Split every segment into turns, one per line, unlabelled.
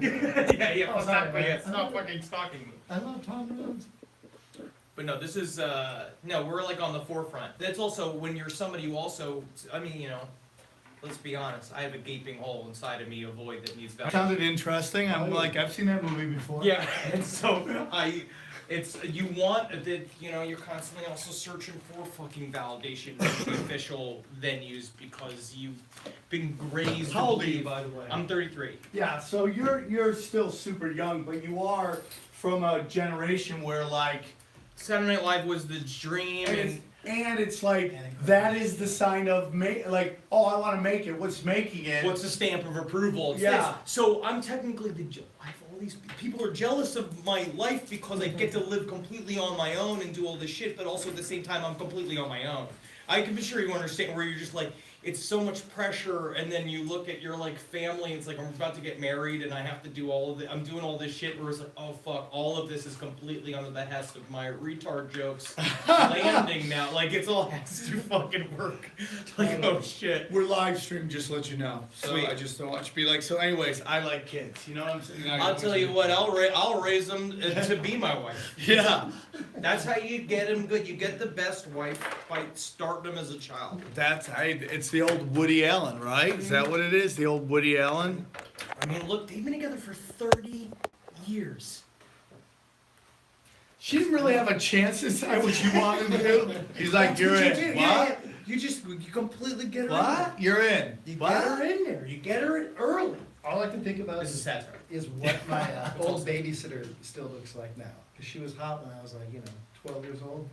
yeah.
Oh, sorry,
Exactly.
man.
Yeah, stop fucking stalking me.
I love Tom Rhodes.
But no, this is no, we're like on the forefront. That's also when you're somebody who also, I mean, you know, let's be honest. I have a gaping hole inside of me, a void that needs validation.
Sounded interesting. I'm like, I've seen that movie before.
Yeah, and so it's you want that, you know, you're constantly also searching for fucking validation from the official venues because you've been grazed.
How old are you, by the way?
I'm 33.
Yeah, so you're still super young, but you are from a generation where like,
Saturday Night Live was the dream,
and it's like that is the sign of like, oh, I want to make it. What's making it?
what's the stamp of approval? It's
Yeah.
this. So I'm technically I have all these people are jealous of my life because I get to live completely on my own and do all this shit, but also at the same time I'm completely on my own. I can be sure you understand where you're just like, it's so much pressure, and then you look at your like family, it's like I'm about to get married and I have to do all of it. I'm doing all this shit where it's like, oh fuck, all of this is completely on the behest of my retard jokes landing now. Like it's all has to fucking work. Like oh shit.
We're live streaming, just to let you know. So
Sweet.
I just don't want you to be like. So, anyways, I like kids. You know what I'm saying?
I'll tell you what, I'll raise them to be my wife.
Yeah,
That's how you get them good. You get the best wife by starting them as a child.
it's the old Woody Allen, right? Is that what it is? The old Woody Allen.
I mean, look, they've been together for 30 years.
She didn't really have a chance to decide what she wanted to do. He's like, you're in. What?
Yeah. You completely get her in there.
What? You're in.
You
What?
get her in there. You get her in early.
All I can think about
This is satire.
is what my old babysitter still looks like now. Because she was hot when I was like, 12 years old.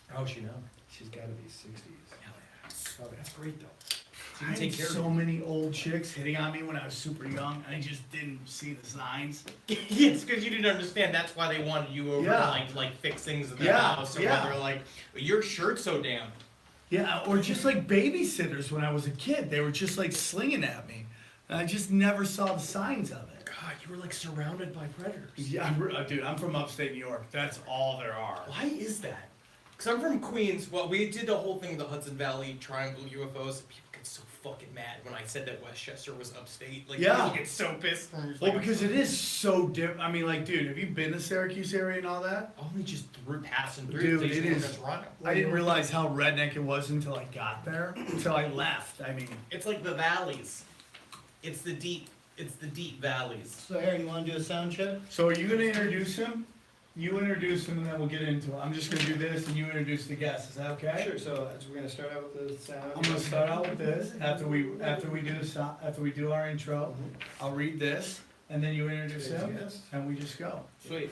How's she know?
She's got to be 60s.
Oh, that's great though.
I had so many old chicks hitting on me when I was super young. I just didn't see the signs.
Yes, because you didn't understand. That's why they wanted you over
Yeah.
to like fix things in the
Yeah,
house, or
yeah.
whether like your shirt's so damp.
Yeah, or just like babysitters when I was a kid. They were just like slinging at me. And I just never saw the signs of it.
God, you were like surrounded by predators.
Yeah, dude, I'm from upstate New York. That's all there are.
Why is that? Because I'm from Queens. Well, we did the whole thing with the Hudson Valley Triangle UFOs. And people get so fucking mad when I said that Westchester was upstate. Like,
Yeah.
people get so pissed. And I'm just
Well,
like,
because it is so different. I mean, like, dude, have you been to Syracuse area and all that?
only just through passing through.
Dude,
They
it
just
is-
went to Toronto.
I didn't realize how redneck it was until I got there. Until I left. I mean,
It's like the valleys. It's the deep valleys.
So, Aaron, you want to do a sound check?
so are you going to introduce him? You introduce him and then we'll get into it. I'm just going to do this and you introduce the guest. Is that okay?
Sure. So we're going to start out with the sound.
I'm gonna start out with this, after we do our intro, I'll read this, and then you introduce him,
Yes.
and we just go.
Sweet.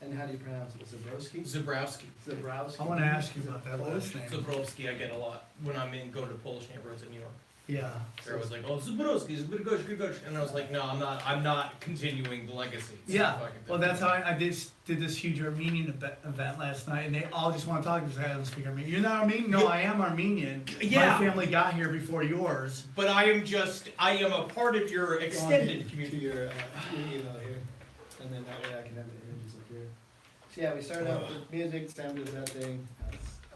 And how do you pronounce it? Zebrowski?
Zebrowski.
Zebrowski.
I wanna ask you about that last name.
Zebrowski I get a lot when I'm in, go to Polish neighborhoods in New York.
Yeah.
They're always like, oh, Zebrowski, Zebrowski, and I was like, no, I'm not continuing the legacy. It's
Yeah,
not fucking
well,
thing.
that's how I did this huge Armenian event last night, and they all just wanna talk because I don't speak Armenian. You're not Armenian? No, I am Armenian.
Yeah.
My family got here before yours.
But I am a part of your extended
To
community.
your email here. And then that way I can have the images up here. So, yeah, we started out with music, sound of that thing.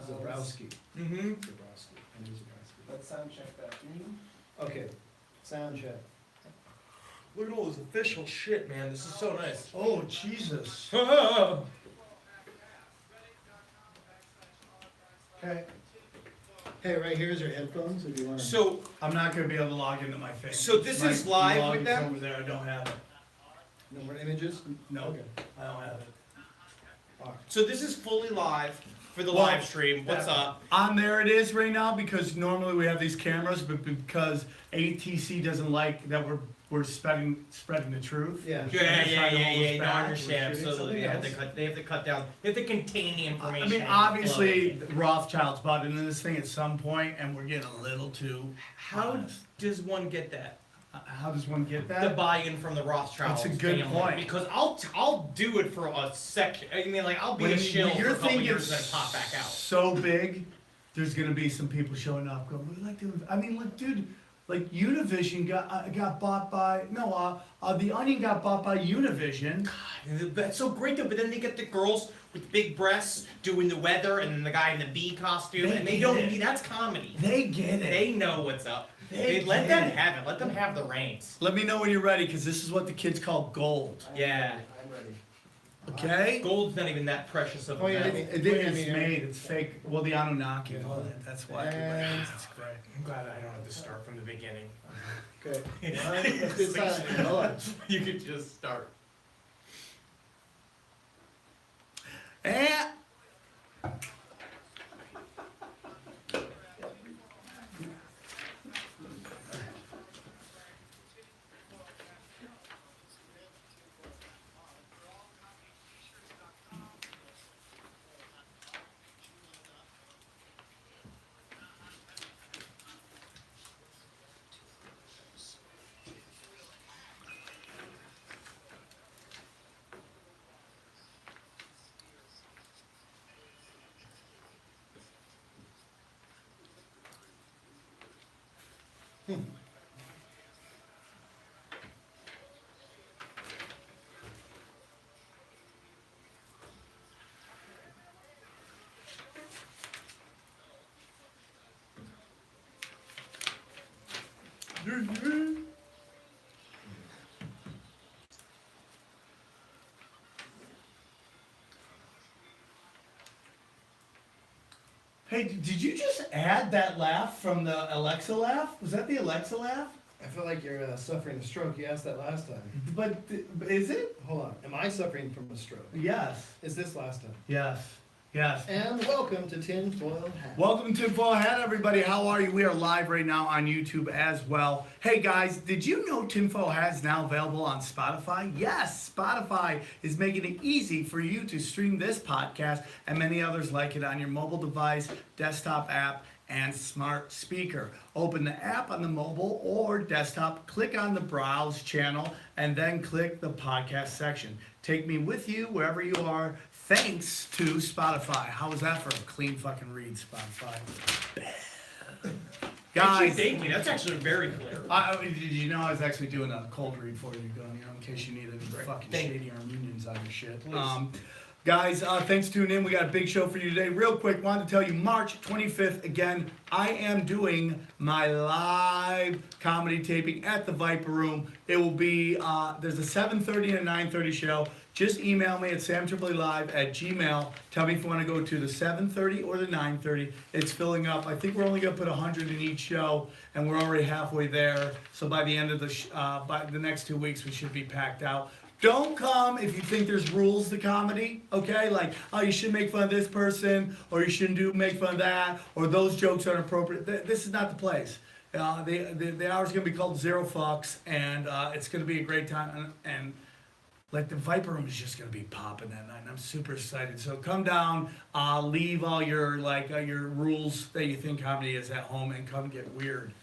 Zebrowski.
Mm-hmm.
Zebrowski. I knew Zebrowski.
Let's sound check that.
Okay, sound check.
Look at all this official shit, man. This is so nice.
Oh, Jesus.
Oh.
Okay.
Hey, right here's your headphones if you want to.
So,
I'm not gonna be able to log into my face.
So this is live with
logins
them?
over there, I don't have it.
No more images?
No,
Okay.
I don't have it.
so this is fully live for the
Well,
live stream. What's up?
On there it is right now because normally we have these cameras, but because ATC doesn't like that we're spreading the truth.
Yeah.
Yeah.
Trying to hold us
No, I
back.
understand.
shooting
Absolutely. They have to
something
cut. They have to cut down. They have to contain the
I
information.
mean, obviously Rothschild's bought into this thing at some point, and we're getting a little too.
How
honest.
does one get that?
How does one get
The
that?
buy-in from the Rothschilds.
That's a good
family?
point.
Because I'll do it for a second. I mean, like I'll be a shill for
your
a couple
thing
years
gets
and then pop back out.
so big, there's gonna be some people showing up going, "What do you like doing?" I mean, look, dude. Like Univision got bought by the Onion got bought by Univision.
That's so great though, but then they get the girls with big breasts doing the weather and then the guy in the bee costume, and they
get
don't
it.
that's comedy.
They get it.
They know what's up. Hey, let them have it. Let them have the reins.
Let me know when you're ready, because this is what the kids call gold.
Yeah.
I'm ready.
Okay?
Gold's not even that precious of a
Oh, yeah,
metal.
It's made, it's fake. Well, the Anunnaki and all that. That's why.
And-
It's great.
I'm glad I don't have to start from the beginning.
Okay. Let's do silent. Hold on.
You could just start.
And hey, did you just add that laugh from the Alexa laugh? Was that the Alexa laugh?
I feel like you're suffering a stroke. You asked that last time.
But is it?
Hold on. Am I suffering from a stroke?
Yes.
Is this last time?
Yes. Yes.
And welcome to Tinfoil Hat.
Welcome to Tinfoil Hat, everybody. How are you? We are live right now on YouTube as well. Hey guys, did you know Tinfoil Hat is now available on Spotify? Yes, Spotify is making it easy for you to stream this podcast and many others like it on your mobile device, desktop app, and smart speaker. Open the app on the mobile or desktop, click on the browse channel, and then click the podcast section. Take me with you wherever you are. Thanks to Spotify. How was that for a clean fucking read, Spotify?
Actually,
Guys,
thank you. That's actually very clear.
did you know I was actually doing a cold read for you, in case you need any fucking
Thank
shady Armenians on your shit.
Please.
Guys, thanks for tuning in. We got a big show for you today. Real quick, wanted to tell you, March 25th, again, I am doing my live comedy taping at the Viper Room. It will be, there's a 7:30 and a 9:30 show. Just email me at samtripolilive@gmail. Tell me if you want to go to the 7:30 or the 9:30. It's filling up. I think we're only going to put 100 in each show, and we're already halfway there. So by the end of by the next 2 weeks, we should be packed out. Don't come if you think there's rules to comedy, okay? Like, oh, you shouldn't make fun of this person, or you shouldn't make fun of that, or those jokes aren't appropriate. This is not the place. The hour's going to be called Zero Fucks, and it's going to be a great time. And like, the Viper Room is just going to be popping that night, and I'm super excited. So come down, leave all your, your rules that you think comedy is at home, and come get weird.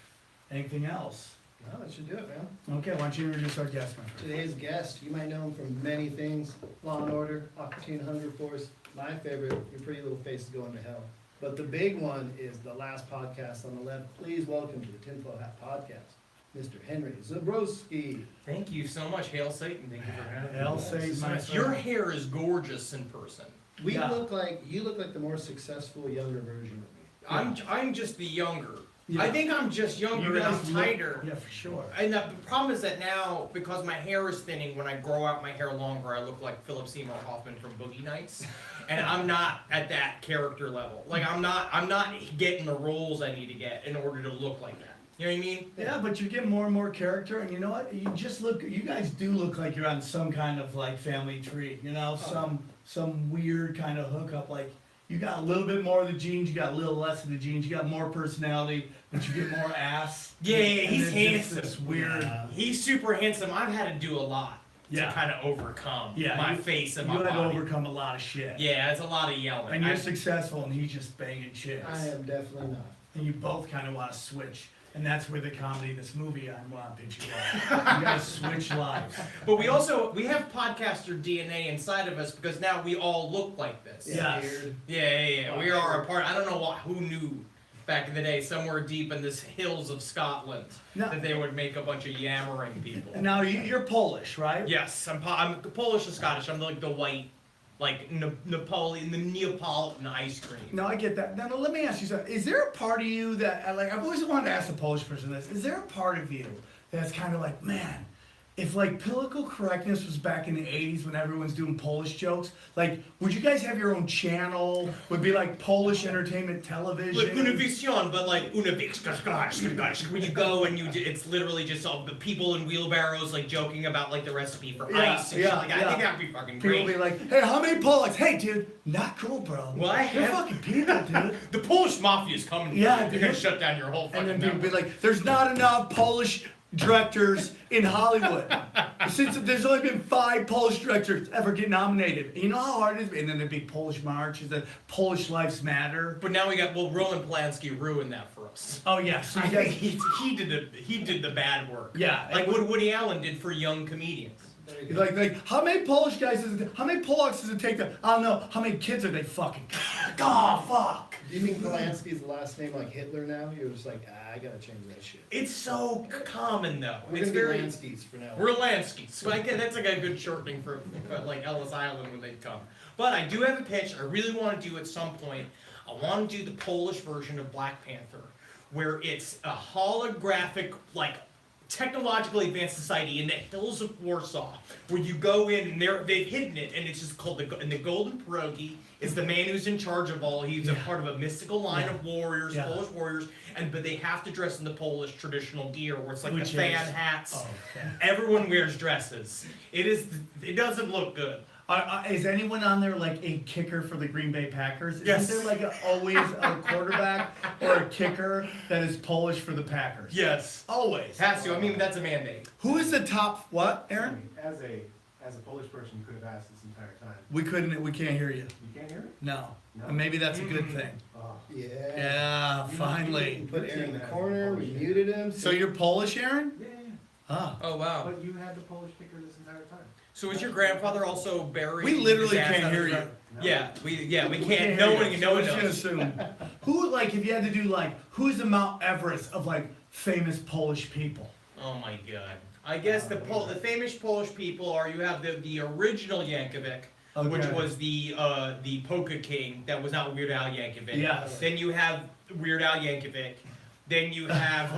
Anything else?
No, that should do it, man.
Okay, why don't you introduce our guest, my friend?
Today's guest, you might know him from many things. Law and Order, Aquatine Hunger Force, my favorite, Your Pretty Little Face is Going to Hell. But the big one is the last podcast on the left. Please welcome to the Tinfoil Hat Podcast, Mr. Henry Zebrowski.
Thank you so much, Hail Satan. Thank you for having me.
Hail Satan, my friend.
Your hair is gorgeous in person.
You
Yeah.
look like the more successful, younger version of me.
I'm just the younger.
Yeah.
I think I'm just younger and I'm
guys look-
tighter.
Yeah, for sure.
And the problem is that now, because my hair is thinning, when I grow out my hair longer, I look like Philip Seymour Hoffman from Boogie Nights, and I'm not at that character level. Like I'm not getting the roles I need to get in order to look like that. You know what I mean?
Yeah, but you get more and more character, and you know what? You just look. You guys do look like you're on some kind of like family tree. You know, some weird kind of hookup. Like you got a little bit more of the genes, you got a little less of the genes, you got more personality, but you get more ass.
Yeah,
And
he's
it's just
handsome.
This weird.
Yeah.
He's super handsome. I've had to do a lot
Yeah.
to kind of overcome
Yeah,
my
you-
face and
You
my
had to
body.
overcome a lot of shit.
Yeah, it's a lot of yelling.
And you're
I-
successful, and he's just banging chicks.
I am definitely not.
And you both kind of want to switch. And that's where the comedy, this movie, I want to pitch you on. You guys switch lives.
But we have podcaster DNA inside of us because now we all look like this.
Yeah.
Weird.
Yeah. We are a part. I don't know who knew back in the day, somewhere deep in the hills of Scotland,
No.
that they would make a bunch of yammering people.
Now, you're Polish, right?
Yes, I'm Polish and Scottish. I'm like the white like Napoleon, the Neapolitan ice cream.
No, I get that. Now, let me ask you something. Is there a part of you that, like, I've always wanted to ask a Polish person this. Is there a part of you that's kind of like, man, if like political correctness was back in the 80s when everyone's doing Polish jokes, like, would you guys have your own channel? Would be like Polish entertainment television?
Like Univision, but like when you go and it's literally just all the people in wheelbarrows like joking about like the recipe for ice and shit like that. I think that'd be fucking great.
People be like, hey, how many Polacks? Hey, dude, not cool, bro.
Well,
They're fucking people, dude.
The Polish mafia's coming.
Yeah,
They're
dude.
gonna shut down your whole
And
fucking
then people be
network.
like, there's not enough Polish directors in Hollywood. Since there's only been 5 Polish directors ever get nominated. You know how hard it is? And then the big Polish marches, the Polish Lives Matter.
But now we got Roman Polanski ruined that for us.
Oh yeah, so
I
you
think
guys,
he did the bad work.
Yeah,
like
and
what Woody Allen did for young comedians.
like how many Polish guys does it, how many Polacks does it take to, I don't know, how many kids are they fucking, oh fuck.
Do you think Polanski's last name like Hitler now? You're just like, I gotta change that shit.
It's so common though.
We're
It's
gonna
very
be Lanskys for now.
We're Lansky. So I get that's like a good shortening for like Ellis Island when they come. But I do have a pitch I really want to do at some point. I want to do the Polish version of Black Panther, where it's a holographic, like technologically advanced society in the hills of Warsaw, where you go in and they've hidden it, and it's just called the Golden Pierogi. It's the man who's in charge of all. He's a part of a mystical line of warriors, Polish warriors, but they have to dress in the Polish traditional gear, where it's like
Which
the fan
is-
hats.
Oh, okay.
Everyone wears dresses. It doesn't look good.
Is anyone on there like a kicker for the Green Bay Packers?
Yes.
Is there like always a quarterback or a kicker that is Polish for the Packers?
Yes.
Always.
Has to. I mean, that's a mandate.
Who is the top, what, Aaron?
As a Polish person, you could have asked this entire time.
We can't hear you.
You can't hear it?
No.
No.
And maybe that's a good thing.
Oh.
Yeah.
Yeah, finally.
Put Aaron in the corner, we muted him.
So you're Polish, Aaron?
Yeah.
Ah.
Oh wow.
But you had the Polish kicker this entire time.
So was your grandfather also buried?
We literally
his ass
can't
out of
hear
the
you.
ground? Yeah, we
We
can't. No
hear
one,
you,
no one
so
knows.
just gonna assume. Who, like, if you had to do, like, who's the Mount Everest of, like, famous Polish people?
Oh my god. I guess the famous Polish people are you have the original Yankovic, which
Okay.
was the polka king that was not Weird Al Yankovic.
Yes.
Then you have Weird Al Yankovic. Then you have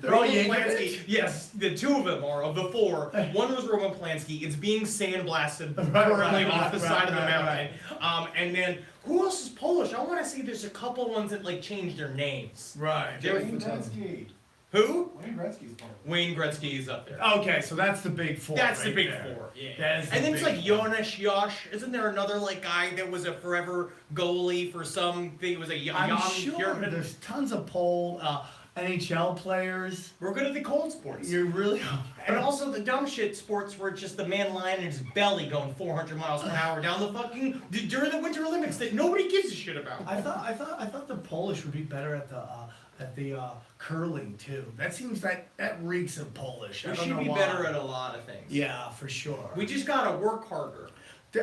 They're all
Roman
Yankovic?
Polanski. Yes, the 2 of them are of the 4. One was Roman Polanski. It's being sandblasted currently off the side of the mountain. And then who else is Polish? I want to see. There's a couple ones that like changed their names.
Right.
There-
Wayne Gretzky.
Who?
Wayne Gretzky's Polish.
Wayne Gretzky is up there.
Okay, so that's the big 4.
That's the
right
big
there.
4. Yeah.
That is the
And then it's
big
like
4.
Jonas Josh. Isn't there another like guy that was a forever goalie for some thing? It was a
I'm
young
sure
German.
there's tons of NHL players.
We're good at the cold sports.
You're really.
And also the dumb shit sports where it's just the man lying in his belly going 400 miles per hour down the fucking during the Winter Olympics that nobody gives a shit about.
I thought the Polish would be better at the curling too. That seems that reeks of Polish. I
We
don't
should
know
be
why.
better at a lot of things.
Yeah, for sure.
We just gotta work harder.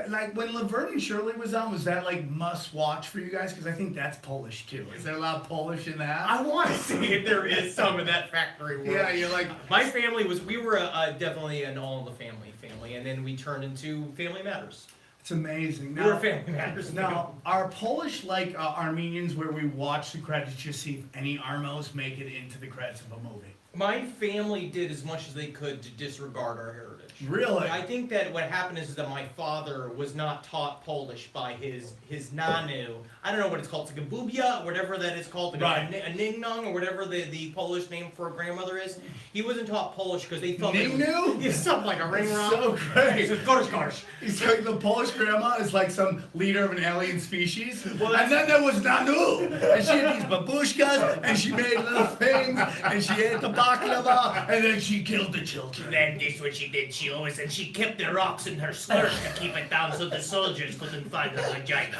Like when Laverne and Shirley was on, was that like must watch for you guys? Because I think that's Polish too. Is there a lot of Polish in that?
I want to see if there is some of that factory work.
Yeah, you're like.
My family we were definitely an all in the family, and then we turned into Family Matters.
It's amazing.
We were Family Matters.
Now, are Polish like Armenians where we watch the credits just see if any Armos make it into the credits of a movie?
My family did as much as they could to disregard our heritage.
Really?
I think that what happened is that my father was not taught Polish by his nanu. I don't know what it's called. It's like a bubia, or whatever that is called.
Right.
A ningnong, or whatever the Polish name for a grandmother is. He wasn't taught Polish because they felt
Ningnu?
Yeah, something like a ring rock.
So great.
He says, "Gosh."
He's like the Polish grandma is like some leader of an alien species.
Well,
And then there was Nanu. And she had these babushkas and she made little things and she ate the baklava and then she killed the children.
Then this what she did. She always and she kept the rocks in her skirt to keep it down so the soldiers couldn't find her vagina.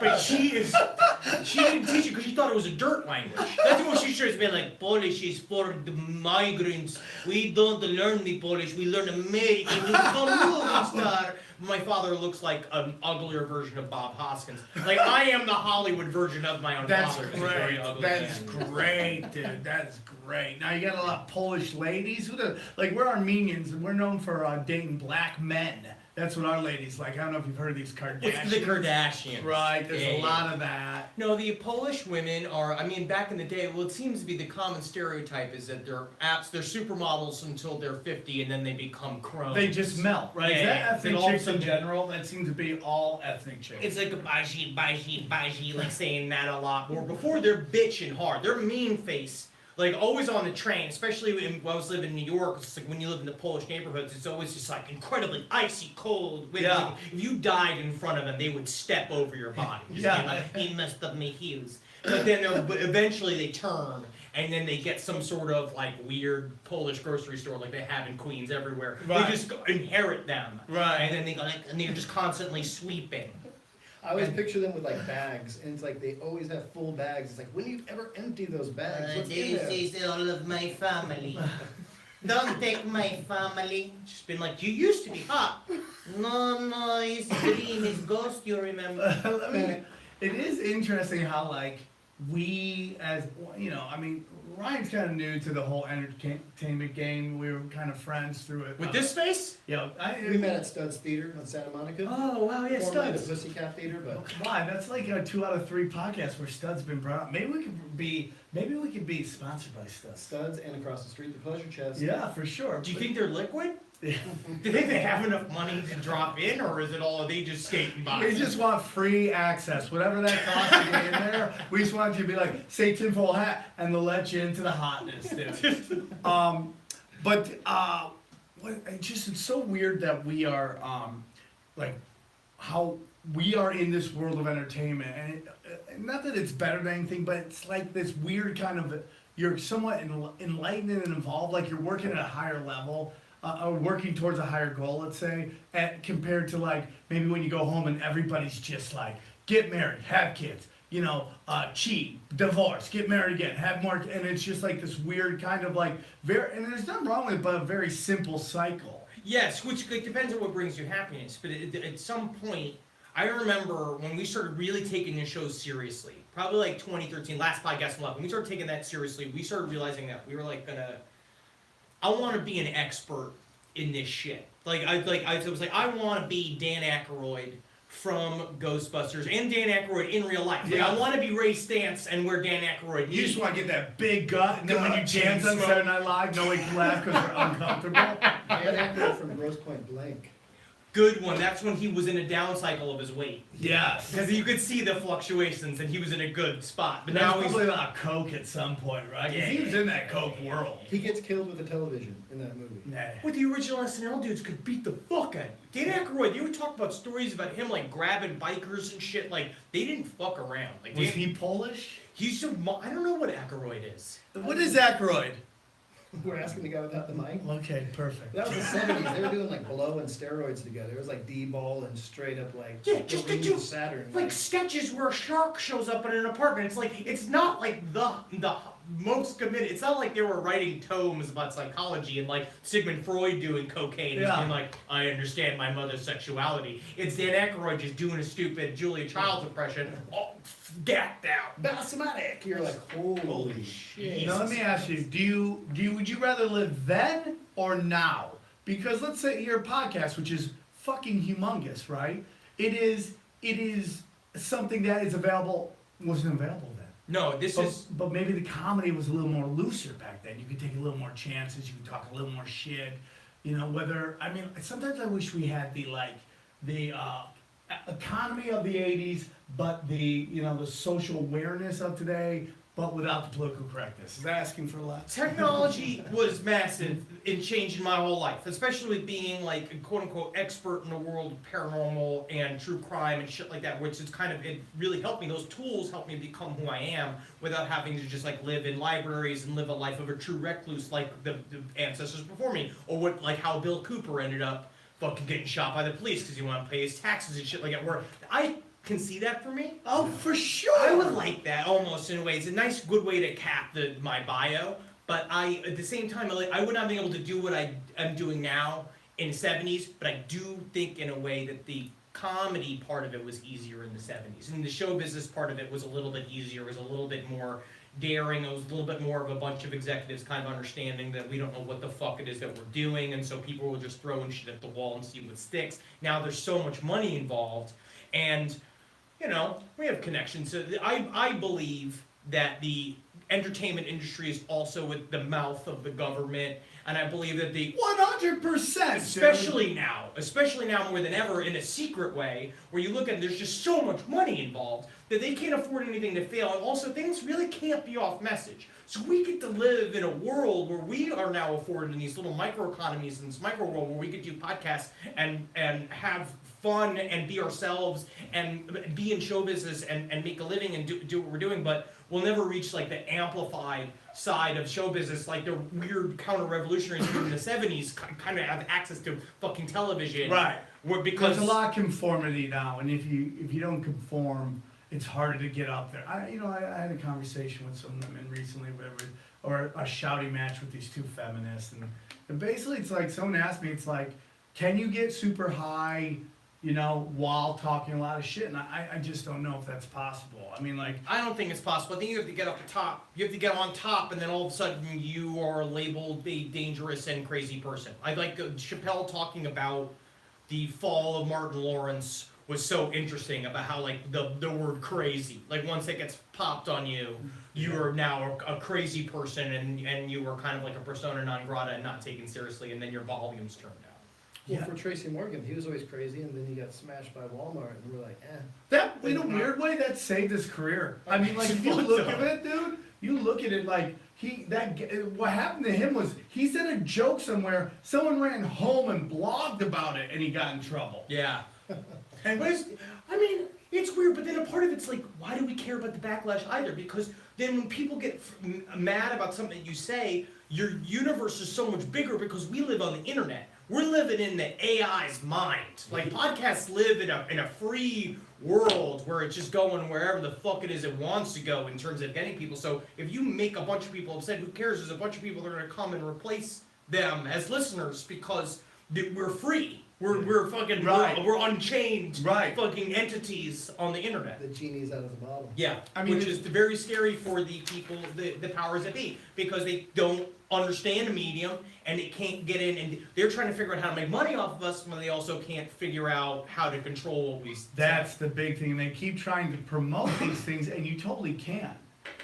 But she didn't teach it because she thought it was a dirt language. That's what she should have been like. Polish is for the migrants. We don't learn the Polish. We learn American. We become movie star. My father looks like an uglier version of Bob Hoskins. Like I am the Hollywood version of my own
That's
father. He's a very
great.
ugly
That's
man.
great, dude. That's great. Now you got a lot of Polish ladies. Like we're Armenians and we're known for dating black men. That's what our ladies like. I don't know if you've heard of these Kardashians.
It's the Kardashians.
Right. There's
Yeah,
a
yeah.
lot of that.
No, the Polish women are, I mean, back in the day, well, it seems to be the common stereotype is that they're supermodels until they're 50 and then they become crones.
They just melt, right?
Yeah,
Is that
yeah.
ethnic
Then all of a
chicks in
sudden-
general? That seems to be all ethnic chicks.
It's like a baji, like saying that a lot more. Before they're bitching hard. They're mean face. Like always on the train, especially when I was living in New York, it's like when you live in the Polish neighborhoods, it's always just like incredibly icy cold. With,
Yeah.
like, if you died in front of them, they would step over your body. Just
Yeah.
be like, he must have made heels. But then but eventually they turn, and then they get some sort of like weird Polish grocery store like they have in Queens everywhere.
Right.
They just inherit them.
Right.
And then they go like, and they're just constantly sweeping.
I always picture them with like bags, and it's like they always have full bags. It's like, when do you ever empty those bags? What's in there?
is all of my family. Don't take my family. Just been like, you used to be hot. No, it's dream, it's ghost, you remember.
I mean, it is interesting how like we as I mean, Ryan's kind of new to the whole entertainment game. We were kind of friends through it.
With this face?
We met at Studs Theater on Santa Monica.
Oh, wow, yeah,
Formerly the
Studs.
Pussycat Theater, but
Why? That's like a 2 out of 3 podcasts where Stud's been brought up. Maybe we could be sponsored by Studs.
Studs and across the street, the Pleasure Chest.
Yeah, for sure.
Do you think they're liquid? Do you think they have enough money to drop in, or is it all they just skating by?
We just want free access, whatever that costs to get in there. We just want you to be like, say tinfoil hat, and they'll let you into the hotness, dude. It's so weird that we are, like, how we are in this world of entertainment, and not that it's better than anything, but it's like this weird kind of, you're somewhat enlightened and involved, like you're working at a higher level. Working towards a higher goal, let's say, compared to like maybe when you go home and everybody's just like, get married, have kids, cheat, divorce, get married again, have more, and it's just like this weird kind of like and there's nothing wrong with it, but a very simple cycle.
Yes, which like, depends on what brings you happiness. But at some point, I remember when we started really taking the show seriously, probably like 2013, last podcast left, when we started taking that seriously, we started realizing that we were like I want to be an expert in this shit. I was like, I want to be Dan Aykroyd from Ghostbusters and Dan Aykroyd in real life. Like,
Yeah.
I want to be Ray Stantz and where Dan Aykroyd.
You just want to get that big gut, and then when you
Gut,
dance on
smoke.
Saturday Night Live, nobody can laugh because they're uncomfortable.
Dan Aykroyd from Grosse Point Blank.
Good one. That's when he was in a down cycle of his weight.
Yes.
Because you could see the fluctuations and he was in a good spot. But
But
now
now
he's
probably about coke at some point, right? 'Cause he was in that coke world.
He gets killed with a television in that movie.
Nah.
With the original SNL dudes could beat the fuck out of you. Dan Aykroyd, you would talk about stories about him like grabbing bikers and shit. Like they didn't fuck around. Like
Was he Polish?
he's so I don't know what Aykroyd is.
What is Aykroyd?
We're asking the guy without the mic.
Okay, perfect.
That was the 70s. They were doing like blow and steroids together. It was like D-ball and straight up like
Yeah, just to
the
do,
Saturn.
like sketches where a shark shows up in an apartment. It's like it's not like the most committed. It's not like they were writing tomes about psychology and like Sigmund Freud doing cocaine and
Yeah.
being like, I understand my mother's sexuality. It's Dan Aykroyd just doing a stupid Julia Childs impression, all gacked out.
Basmatic. You're like, holy shit.
Now let me ask you: would you rather live then or now? Because let's say your podcast, which is fucking humongous, right? It is something that is wasn't available then.
No, this is
But maybe the comedy was a little more looser back then. You could take a little more chances. You could talk a little more shit. Sometimes I wish we had the economy of the '80s, but the social awareness of today, but without the political correctness. Is that asking for a lot?
technology was massive in changing my whole life, especially with being like a quote unquote expert in the world of paranormal and true crime and shit like that, which is it really helped me. Those tools helped me become who I am without having to just like live in libraries and live a life of a true recluse like the ancestors before me, or how Bill Cooper ended up fucking getting shot by the police because he wanted to pay his taxes and shit like that. Where I can see that for me.
Oh, for sure.
I would like that almost in a way. It's a nice, good way to cap my bio. But at the same time, I would not be able to do what I am doing now in the 70s, but I do think in a way that the comedy part of it was easier in the 70s. And the show business part of it was a little bit easier, was a little bit more daring. It was a little bit more of a bunch of executives kind of understanding that we don't know what the fuck it is that we're doing, and so people were just throwing shit at the wall and see what sticks. Now there's so much money involved, and you know, we have connections. So I believe that the entertainment industry is also at the mouth of the government, and I believe that the
100%.
especially now more than ever, in a secret way, where you look at there's just so much money involved that they can't afford anything to fail, and also things really can't be off message. So we get to live in a world where we are now afforded in these little microeconomies, in this micro world where we could do podcasts and have fun and be ourselves and be in show business and make a living and do what we're doing, but we'll never reach like the amplified side of show business, like the weird counter-revolutionaries who in the 70s kind of have access to fucking television.
Right.
Because
There's a lot of conformity now, and if you don't conform, it's harder to get up there. I had a conversation with some women recently, or a shouting match with these two feminists, and basically it's like someone asked me, it's like, can you get super high, while talking a lot of shit? And I just don't know if that's possible. I mean, like,
I don't think it's possible. I think you have to get up the top. You have to get on top, and then all of a sudden you are labeled a dangerous and crazy person. I like Chappelle talking about the fall of Martin Lawrence was so interesting about how like the word crazy, like once it gets popped on you, you are now a crazy person, and you are kind of like a persona non grata and not taken seriously, and then your volume's turned down.
Well, for Tracy Morgan, he was always crazy, and then he got smashed by Walmart, and we're like, eh.
that, in a weird way, that saved his career. I mean, like, if you look at it, dude, you look at it like, what happened to him was, he said a joke somewhere, someone ran home and blogged about it, and he got in trouble.
Yeah.
And
It's weird, but then a part of it's like, why do we care about the backlash either? Because then when people get mad about something that you say, your universe is so much bigger because we live on the internet. We're living in the AI's mind. Like, podcasts live in a free world where it's just going wherever the fuck it is it wants to go in terms of getting people. So if you make a bunch of people upset, who cares? There's a bunch of people that are going to come and replace them as listeners because we're free. We're fucking
right.
we're unchained
Right.
fucking entities on the internet.
The genie's out of the bottle.
Yeah,
I mean,
which is very scary for the people, the powers that be, because they don't understand a medium and they can't get in, and they're trying to figure out how to make money off of us when they also can't figure out how to control what we say.
that's the big thing. And they keep trying to promote these things, and you totally can.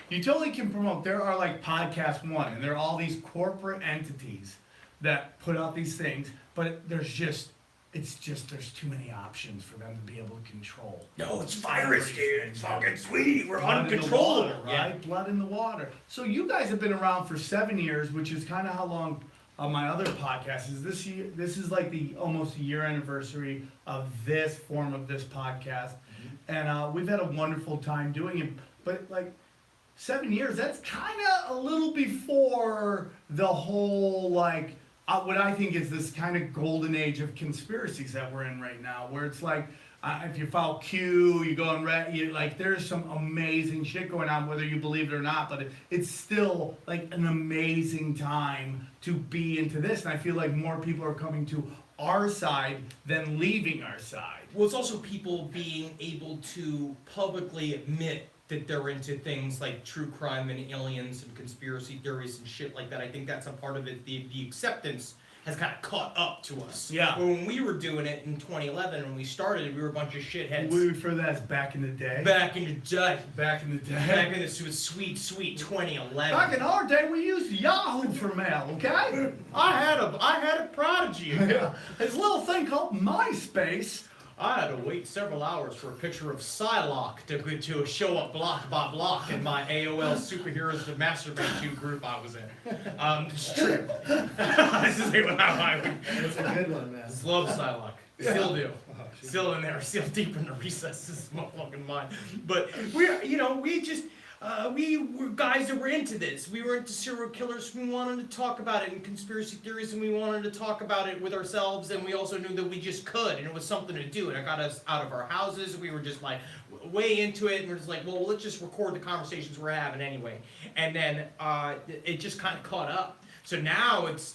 You totally can promote. There are like Podcast One, and there are all these corporate entities that put out these things, but there's there's too many options for them to be able to control.
No, it's virus, dude. It's fucking sweet. We're
Blood in the
uncontrollable,
water, right?
Yeah.
Blood in the water. So you guys have been around for 7 years, which is kind of how long my other podcast is. This year, this is like the almost a year anniversary of this form of this podcast, and we've had a wonderful time doing it. But like 7 years, that's kind of a little before the whole like. What I think is this kind of golden age of conspiracies that we're in right now, where it's like, if you follow Q, you go on Reddit, like there's some amazing shit going on, whether you believe it or not, but it's still like an amazing time to be into this, and I feel like more people are coming to our side than leaving our side.
Well, it's also people being able to publicly admit that they're into things like true crime and aliens and conspiracy theories and shit like that. I think that's a part of it. The acceptance has kind of caught up to us.
Yeah.
When we were doing it in 2011, when we started, we were a bunch of shitheads.
We refer to that as back in the day.
Back in the day.
Back in the day.
Back in this was sweet 2011.
Back in our day, we used Yahoo for mail, okay?
I had a prodigy.
Yeah. This little thing called MySpace.
I had to wait several hours for a picture of Psylocke to show up block by block in my AOL Superheroes to Masturbate To group I was in. It's true. This is how I would.
It's a good one, man.
Just love Psylocke. Still do.
Oh, she's
Still in there. Still deep in the recesses of my fucking mind. But we were guys that were into this. We were into serial killers. We wanted to talk about it and conspiracy theories, and we wanted to talk about it with ourselves, and we also knew that we just could, and it was something to do, and it got us out of our houses. We were just like way into it, and we're just like, well, let's just record the conversations we're having anyway. And then it just kind of caught up. So now it's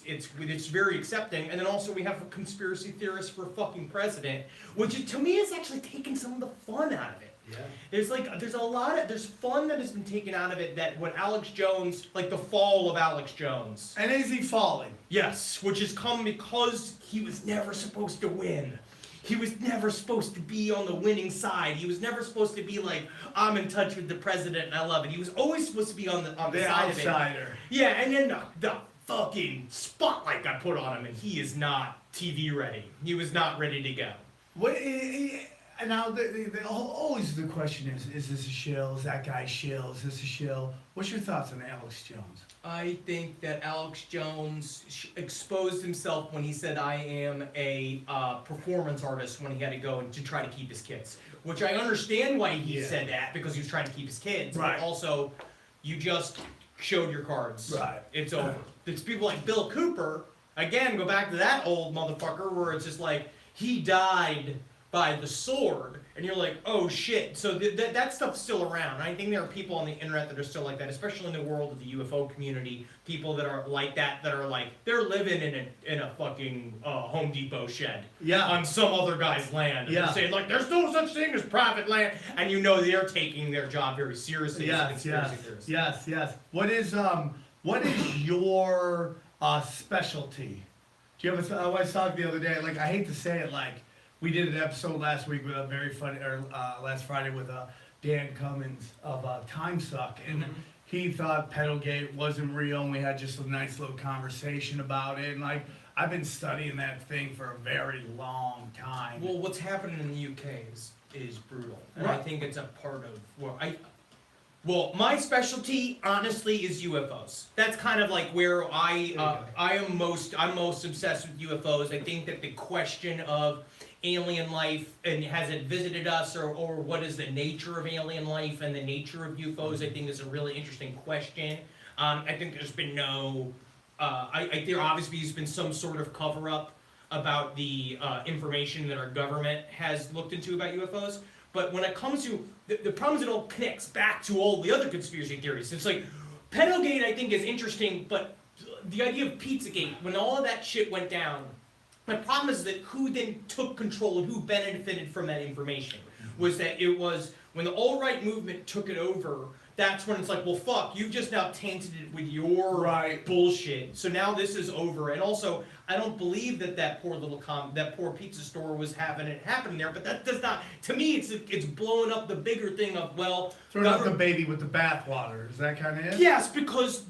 very accepting, and then also we have a conspiracy theorist for fucking president, which to me is actually taking some of the fun out of it.
Yeah.
There's fun that has been taken out of it, that what Alex Jones, like the fall of Alex Jones.
And is he falling?
Yes, which has come because he was never supposed to win. He was never supposed to be on the winning side. He was never supposed to be like, I'm in touch with the president and I love it. He was always supposed to be on the
The
side of it.
outsider.
Yeah, and then the fucking spotlight got put on him, and he is not TV ready. He was not ready to go.
What? And now always the question is this a shill? Is that guy shill? Is this a shill? What's your thoughts on Alex Jones?
I think that Alex Jones exposed himself when he said, I am a performance artist, when he had to go to try to keep his kids. Which I understand why he said that, because he was trying to keep his kids.
Right.
But also, you just showed your cards.
Right.
It's over. It's people like Bill Cooper, again, go back to that old motherfucker, where it's just like, he died by the sword, and you're like, oh shit. So that stuff's still around. I think there are people on the internet that are still like that, especially in the world of the UFO community. People that are like that are like, they're living in a fucking Home Depot shed.
Yeah.
On some other guy's land. And
Yeah.
they're saying like, there's no such thing as private land, and you know they're taking their job very seriously as a conspiracy theorist.
Yes. What is your specialty? Do you have I was talking the other day, like, I hate to say it, like, we did an episode last week with a very funny, or last Friday with Dan Cummins of Time Suck, and he thought Pedalgate wasn't real, and we had just a nice little conversation about it, and like, I've been studying that thing for a very long time.
Well, what's happening in the UK is brutal, and I think it's a part of Well, my specialty, honestly, is UFOs. That's kind of like where I'm most obsessed with UFOs. I think that the question of alien life, and has it visited us, or what is the nature of alien life and the nature of UFOs, I think is a really interesting question. I think there's been no, there obviously has been some sort of cover up about the information that our government has looked into about UFOs. But when it comes to the problem is, it all connects back to all the other conspiracy theories. It's like, Pedalgate I think is interesting, but the idea of Pizzagate, when all of that shit went down, my problem is that who then took control and who benefited from that information was that it was when the alt-right movement took it over. That's when it's like, well, fuck, you've just now tainted it with your bullshit. So now this is over. And also, I don't believe that poor pizza store was having it happen there. But that does not, to me, it's blowing up the bigger thing of, well,
Throwing out the baby with the bathwater. Is that kind of it?
Yes, because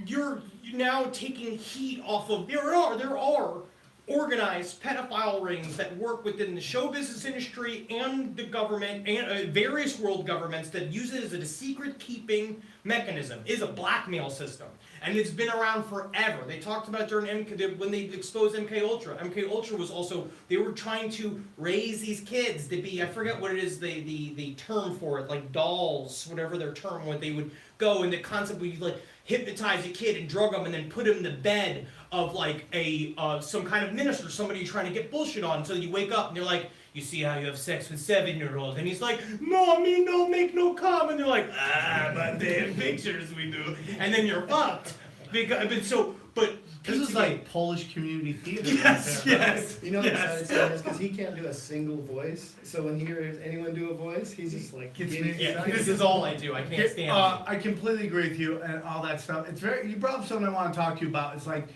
you're now taking heat off of, there are organized pedophile rings that work within the show business industry and the government and various world governments that use it as a secret keeping mechanism, is a blackmail system, and it's been around forever. They talked about during when they exposed MK Ultra. MK Ultra was also, they were trying to raise these kids to be, I forget what it is, the term for it, like dolls, whatever their term, when they would go, and the concept would like hypnotize a kid and drug them and then put him in the bed of like some kind of minister, somebody you're trying to get bullshit on, until you wake up and they're like, you see how you have sex with 7-year-olds, and he's like, Mommy, no, make no comment. They're like, but damn pictures we do, and then you're fucked. But
This is like Polish community theater.
Yes,
right there, right?
yes.
You know what the saddest thing is? Because he can't do a single voice. So when he hears anyone do a voice, he's just like,
Gets
giddy.
me
yeah, this is all I do. I can't stand it.
I completely agree with you and all that stuff. It's you brought up something I want to talk to you about. It's like,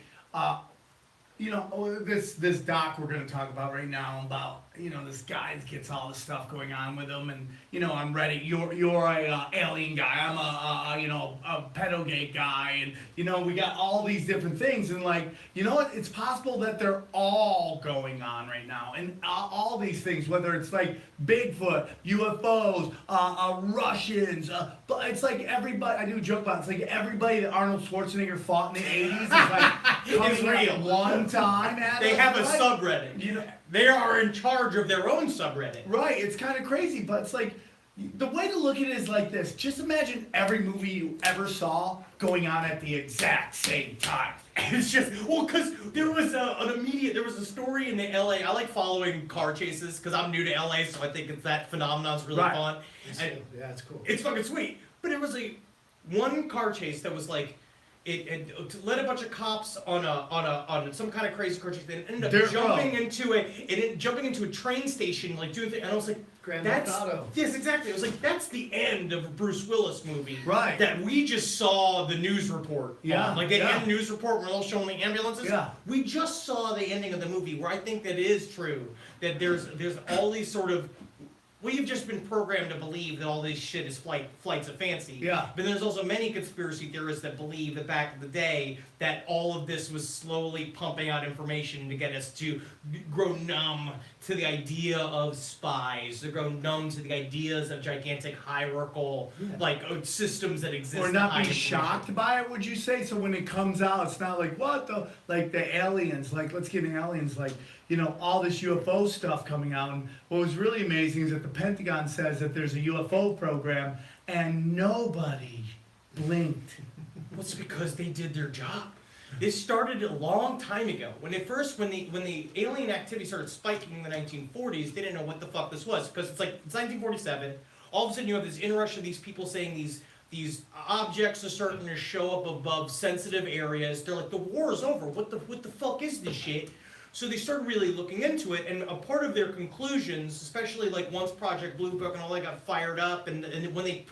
this doc we're going to talk about right now about, this guy that gets all this stuff going on with him, and I'm ready. You're a alien guy. I'm a pedogate guy, and we got all these different things, and like, you know what? It's possible that they're all going on right now, and all these things, whether it's like Bigfoot, UFOs, Russians, but it's like everybody. I do a joke about it, it's like everybody that Arnold Schwarzenegger fought in the '80s is like
It's
coming at
real.
one time.
They have a
right?
subreddit. They are in charge of their own subreddit.
Right, it's kind of crazy, but it's like, the way to look at it is like this. Just imagine every movie you ever saw going on at the exact same time.
It's just, because there was a story in the LA. I like following car chases because I'm new to LA, so I think that phenomenon's really
Right.
fun. And
Yeah, it's cool.
it's fucking sweet. But it was one car chase that was like, it led a bunch of cops on some kind of crazy car chase. They ended up
Dirt
jumping
road.
jumping into a train station, like doing things, and I was like,
Grand
that's
Theft Auto.
yes, exactly. I was like, that's the end of a Bruce Willis movie,
Right.
That we just saw the news report.
Yeah,
on. Like they
yeah.
had a news report where they're all showing the ambulances.
Yeah.
We just saw the ending of the movie, where I think that is true. That there's all these sort of. We've just been programmed to believe that all this shit is flights of fancy.
Yeah.
But there's also many conspiracy theorists that believe that back in the day that all of this was slowly pumping out information to get us to grow numb to the idea of spies, to grow numb to the ideas of gigantic hierarchical systems that exist.
Or not
high
be
information.
shocked by it, would you say? So when it comes out, it's not like, what the, like the aliens, like let's get in aliens, like, you know, all this UFO stuff coming out. And what was really amazing is that the Pentagon says that there's a UFO program and nobody blinked.
Well, it's because they did their job. It started a long time ago. When the alien activity started spiking in the 1940s, they didn't know what the fuck this was, because it's 1947. All of a sudden, you have this inrush of these people saying these objects are starting to show up above sensitive areas. They're like, the war is over. What the fuck is this shit? So they started really looking into it, and a part of their conclusions, especially like once Project Blue Book and all that got fired up, and when they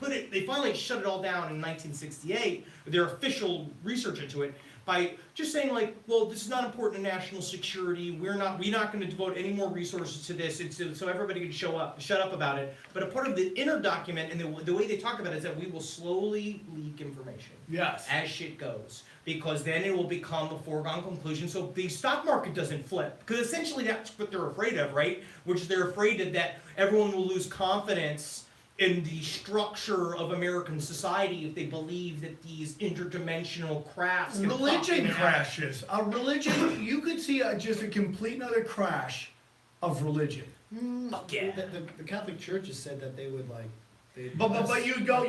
finally shut it all down in 1968, their official research into it, by just saying like, well, this is not important to national security. We're not going to devote any more resources to this. So everybody can shut up about it. But a part of the inner document and the way they talk about it is that we will slowly leak information.
Yes.
As shit goes, because then it will become a foregone conclusion, so the stock market doesn't flip, because essentially that's what they're afraid of, right? Which they're afraid that everyone will lose confidence in the structure of American society if they believe that these interdimensional crafts can
Religion
fucking happen.
crashes. A religion, you could see just a complete another crash of religion.
Fuck yeah.
The Catholic Church has said that they would like.
But you go,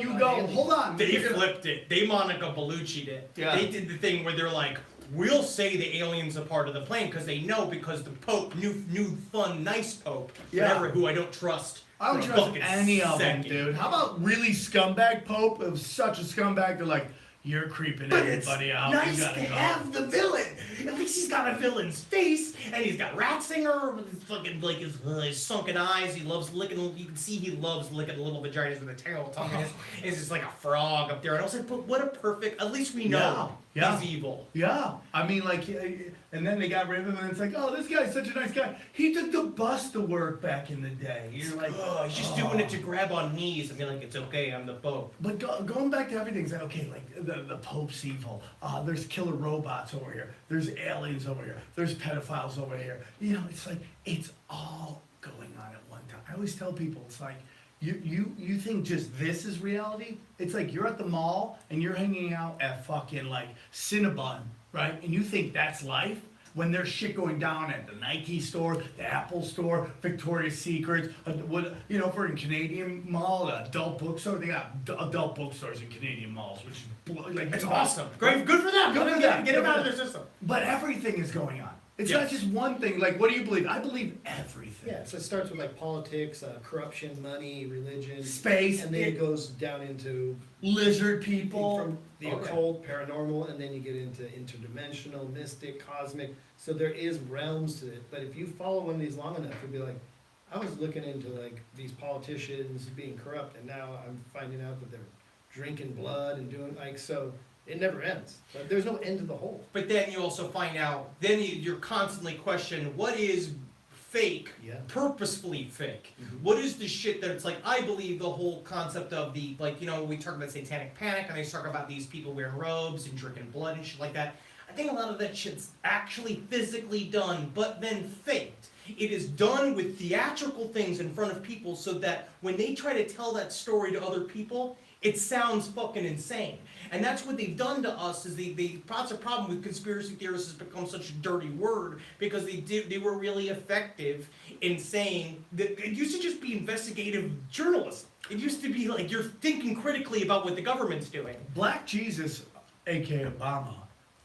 hold on.
They
You're gonna-
flipped it. They Monica Bellucci'd it.
Yeah.
They did the thing where they're like, we'll say the alien's a part of the plan, because they know, because the Pope, new fun, nice Pope,
Yeah.
whatever, who I don't trust.
I don't
for a
trust
fucking
any of them,
second.
dude. How about really scumbag Pope? It was such a scumbag. They're like, you're creeping
But it's
everybody out.
nice
You gotta
to
go.
have the villain. At least he's got a villain's face, and he's got Ratzinger with his fucking like his sunken eyes. He loves licking. You can see he loves licking little vaginas with a tail tongue. And it's just like a frog up there. And I was like, but what a perfect. At least we know
Yeah.
he's evil.
Yeah, I mean, like, and then they got rid of him, and it's like, oh, this guy's such a nice guy. He took the bus to work back in the day. You're like,
Oh, he's just doing it to grab on knees and be like, it's okay, I'm the Pope.
But going back to everything, it's like, okay, like the Pope's evil. There's killer robots over here. There's aliens over here. There's pedophiles over here. You know, it's like it's all going on at one time. I always tell people, it's like you think just this is reality? It's like you're at the mall and you're hanging out at fucking like Cinnabon, right? And you think that's life? When there's shit going down at the Nike store, the Apple store, Victoria's Secret, for a Canadian mall, the adult bookstore, they got adult bookstores in Canadian malls, which is like
It's awesome. Great, good for them.
Good for
Get
them.
him out of their system.
But everything is going on. It's
Yes.
not just one thing. Like, what do you believe? I believe everything.
Yeah, so it starts with like politics, corruption, money, religion,
Space,
and then it goes down into
lizard people.
from the
Okay.
occult, paranormal, and then you get into interdimensional, mystic, cosmic. So there is realms to it. But if you follow one of these long enough, you'll be like, I was looking into like these politicians being corrupt, and now I'm finding out that they're drinking blood and doing like so. It never ends. But there's no end to the whole.
But then you also find out, then you're constantly questioning what is fake,
Yeah.
purposefully fake.
Mhm.
What is the shit that it's like, I believe the whole concept of the, like, we talk about satanic panic, and they talk about these people wearing robes and drinking blood and shit like that. I think a lot of that shit's actually physically done, but then faked. It is done with theatrical things in front of people so that when they try to tell that story to other people, it sounds fucking insane. And that's what they've done to us, is that's a problem with conspiracy theorists has become such a dirty word, because they were really effective in saying that it used to just be investigative journalism. It used to be like you're thinking critically about what the government's doing.
Black Jesus, aka Obama,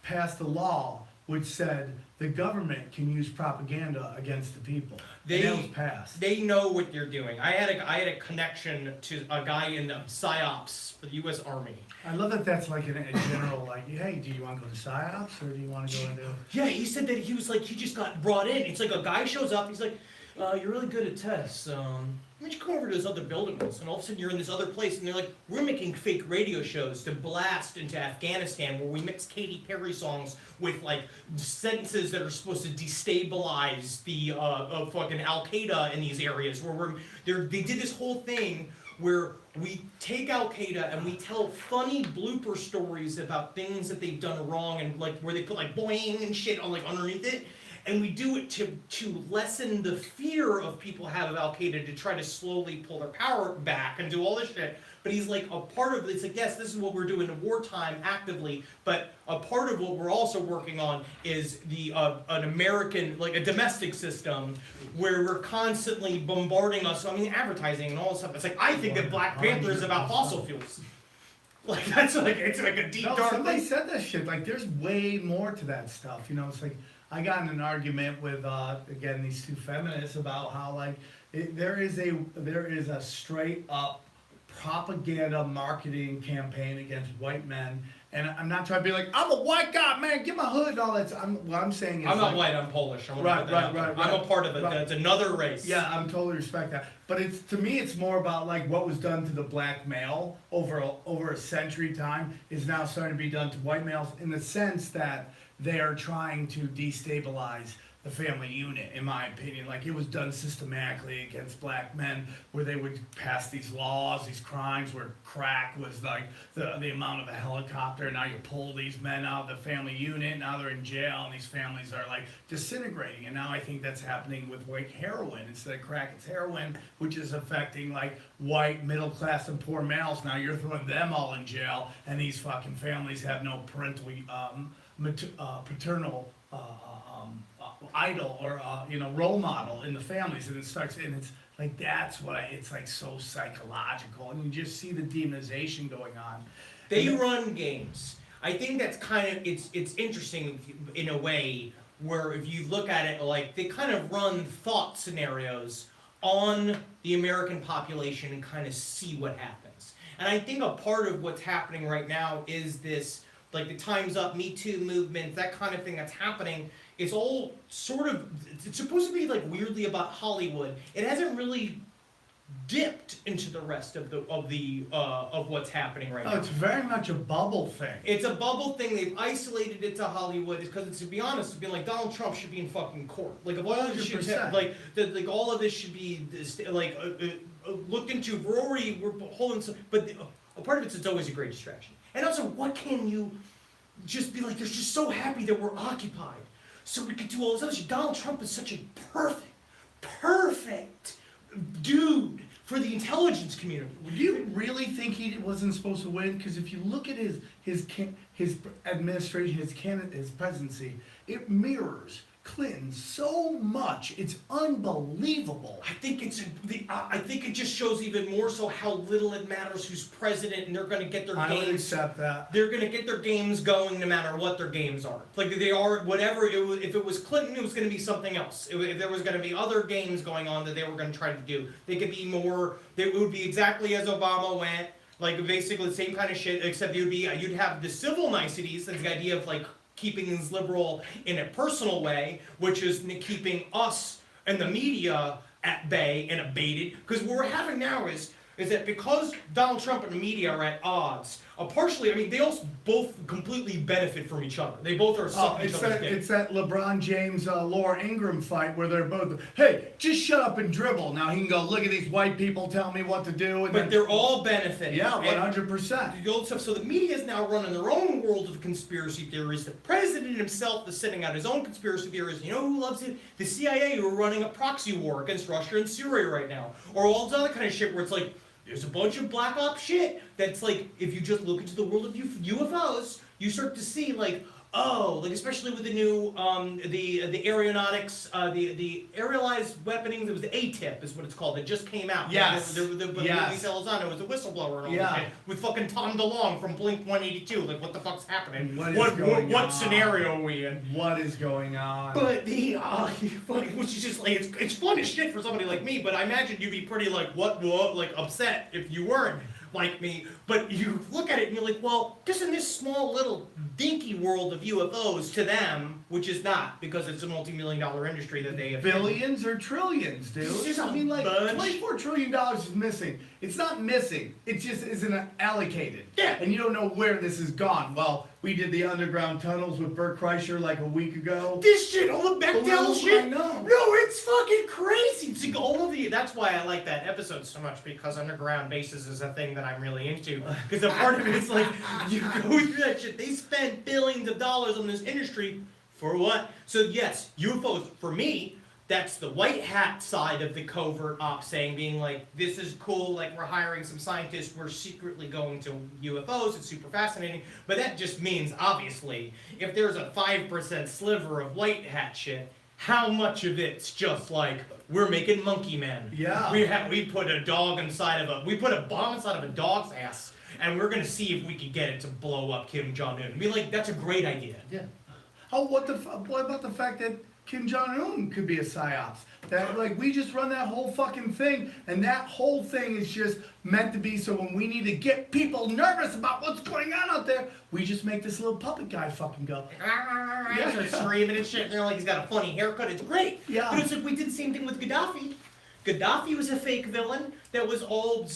passed a law which said the government can use propaganda against the people.
They-
and that was passed.
They know what they're doing. I had a connection to a guy in PsyOps for the U.S. Army.
I love that that's like a general, like, hey, do you want to go to PsyOps or do you want to go into...
Yeah, he said that he was like, he just got brought in. It's like a guy shows up, he's like, you're really good at tests. Why don't you come over to this other building with us? And all of a sudden you're in this other place and they're like, we're making fake radio shows to blast into Afghanistan where we mix Katy Perry songs with like sentences that are supposed to destabilize the fucking Al-Qaeda in these areas where they did this whole thing where we take Al-Qaeda and we tell funny blooper stories about things that they've done wrong and like where they put like boing and shit on like underneath it. And we do it to lessen the fear of people have of Al-Qaeda to try to slowly pull their power back and do all this shit. But he's like, a part of it's like, yes, this is what we're doing in wartime actively, but a part of what we're also working on is the an American, like a domestic system where we're constantly bombarding us. I mean, advertising and all this stuff. It's like, I think that Black Panther is about fossil fuels. Like, that's like, it's like a deep
No,
dark
somebody
thing.
said that shit. Like, there's way more to that stuff. You know, it's like, I got in an argument with, again, these two feminists about how, like, there is a straight up propaganda marketing campaign against white men. And I'm not trying to be like, I'm a white guy, man, get my hood and all that. What I'm saying is,
I'm not
like,
white, I'm Polish. I wanna
Right,
put that
right,
out there.
right,
I'm a
right.
part of it.
Right.
That's another race.
yeah, I'm totally respect that. But it's, to me, it's more about like what was done to the black male over a century time is now starting to be done to white males in the sense that they are trying to destabilize the family unit, in my opinion. Like, it was done systematically against black men, where they would pass these laws, these crimes, where crack was like the amount of a helicopter. Now you pull these men out of the family unit, now they're in jail, and these families are like disintegrating. And now I think that's happening with like heroin. Instead of crack, it's heroin, which is affecting like white, middle class, and poor males. Now you're throwing them all in jail, and these fucking families have no parental, paternal idol or role model in the families, and it's like that's what it's like so psychological, and you just see the demonization going on.
They run games. I think that's kind of, it's interesting in a way where if you look at it, like they kind of run thought scenarios on the American population and kind of see what happens. And I think a part of what's happening right now is this, like the Time's Up, Me Too movement, that kind of thing that's happening. It's all sort of, it's supposed to be like weirdly about Hollywood. It hasn't really dipped into the rest of what's happening right
Oh,
now.
it's very much a bubble thing.
It's a bubble thing. They've isolated it to Hollywood because, it's, to be honest, it's been like Donald Trump should be in fucking court. Like, if all of this should
100%.
like all of this should be looked into. We're holding some, but a part of it's always a great distraction. And also, what can you just be like? They're just so happy that we're occupied, so we can do all this other shit. Donald Trump is such a perfect dude for the intelligence community.
Do you really think he wasn't supposed to win? Because if you look at his administration, his presidency, it mirrors Clinton so much. It's unbelievable.
I think I think it just shows even more so how little it matters who's president, and they're going to get their
I would
games.
accept that.
They're going to get their games going no matter what their games are. Like they are, whatever it was. If it was Clinton, it was going to be something else. If there was going to be other games going on that they were going to try to do, they could be more. It would be exactly as Obama went. Like basically the same kind of shit, except you'd have the civil niceties. That's the idea of like keeping things liberal in a personal way, which is keeping us and the media at bay and abated. Because what we're having now is that because Donald Trump and the media are at odds, partially, I mean, they also both completely benefit from each other. They both are sucking each other's dick.
It's that LeBron James, Laura Ingraham fight where they're both, hey, just shut up and dribble. Now he can go, look at these white people telling me what to do. And
But they're all benefiting.
yeah,
And
100%.
the old stuff. So the media is now running their own world of conspiracy theories. The president himself is sending out his own conspiracy theories. You know who loves it? The CIA, who are running a proxy war against Russia and Syria right now. Or all this other kind of shit where it's like, there's a bunch of black ops shit that's like, if you just look into the world of UFOs, you start to see like, oh, like especially with the new the aeronautics, the aerialized weaponings. It was the ATIP is what it's called. It just came out.
Yes.
Yes. Lisa Lozano was a whistleblower and all
Yeah.
that shit with fucking Tom DeLonge from Blink 182. Like, what the fuck's happening?
What is going
what
on?
scenario are we in?
What is going on?
But the which is just like it's fun as shit for somebody like me. But I imagine you'd be pretty like what like upset if you weren't like me. But you look at it and you're like, well, just in this small little dinky world of UFOs to them, which is not because it's a multi-million-dollar industry that they have.
Billions or trillions, dude?
It's just a
I mean, like,
bunch.
$24 trillion is missing. It's not missing. It just isn't allocated.
Yeah.
And you don't know where this has gone. Well, we did the underground tunnels with Bert Kreischer like a week ago.
This shit, all the Bechdel
Well,
shit.
I know.
No, it's fucking crazy. See, all of the. That's why I like that episode so much because underground bases is a thing that I'm really into. Because a part of it is like you go through that shit. They spend billions of dollars on this industry for what? So yes, UFOs for me. That's the white hat side of the covert ops saying, being like, this is cool, like we're hiring some scientists, we're secretly going to UFOs, it's super fascinating. But that just means, obviously, if there's a 5% sliver of white hat shit, how much of it's just like, we're making monkey men.
Yeah.
We put a dog inside of we put a bomb inside of a dog's ass, and we're gonna see if we can get it to blow up Kim Jong-un. Be like, that's a great idea.
Yeah.
Oh, what about the fact that Kim Jong-un could be a psyops? That, like, we just run that whole fucking thing, and that whole thing is just meant to be so when we need to get people nervous about what's going on out there, we just make this little puppet guy fucking go.
Yeah. Start screaming and shit, and they're like, he's got a funny haircut, it's great.
Yeah.
But it's like we did the same thing with Gaddafi. Gaddafi was a fake villain that was all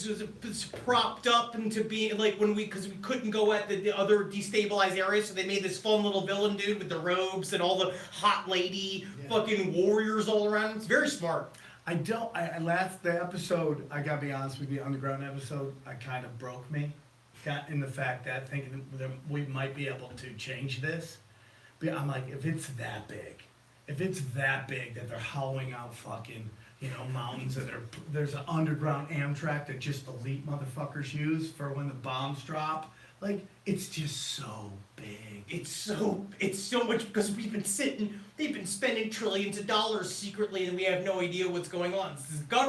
propped up into being like because we couldn't go at the other destabilized areas, so they made this fun little villain dude with the robes and all the hot lady fucking warriors all around. It's very smart.
The episode, I gotta be honest with you, underground episode, I kind of broke me. In the fact that thinking that we might be able to change this. But I'm like, if it's that big that they're hollowing out fucking, mountains, and there's an underground Amtrak that just elite motherfuckers use for when the bombs drop. Like, it's just so big.
It's so much because they've been spending trillions of dollars secretly, and we have no idea what's going on.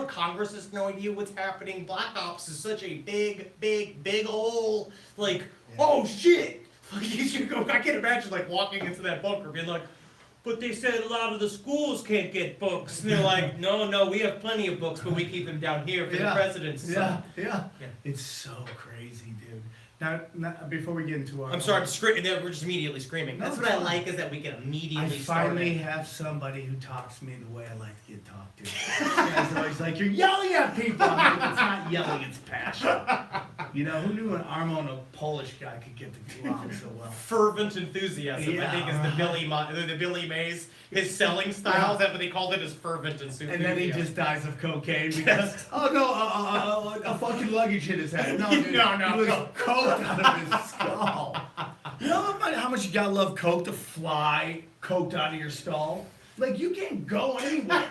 Congress has no idea what's happening. Black Ops is such a big hole. Like, oh shit! I can't imagine like walking into that bunker being like, but they said a lot of the schools can't get books. And they're like, no, we have plenty of books, but we keep them down here for the presidents.
Yeah. It's so crazy, dude. Now, before we get into our...
I'm sorry, we're just immediately screaming.
No,
That's what I like, is that we can immediately
I
start
finally
it.
have somebody who talks to me the way I like to get talked to. This guy's always like, you're yelling at people. I'm like, it's not yelling, it's passion. Who knew an Armon, a Polish guy, could get the glue on so well?
Fervent enthusiasm, I think, is the Billy Mays. His selling style, is that what they called it, is fervent enthusiasm.
And then he just dies of cocaine because, a fucking luggage hit his head. No, dude,
No.
He was coke out of his skull. You know how much you gotta love coke to fly coked out of your skull? Like, you can't go anywhere.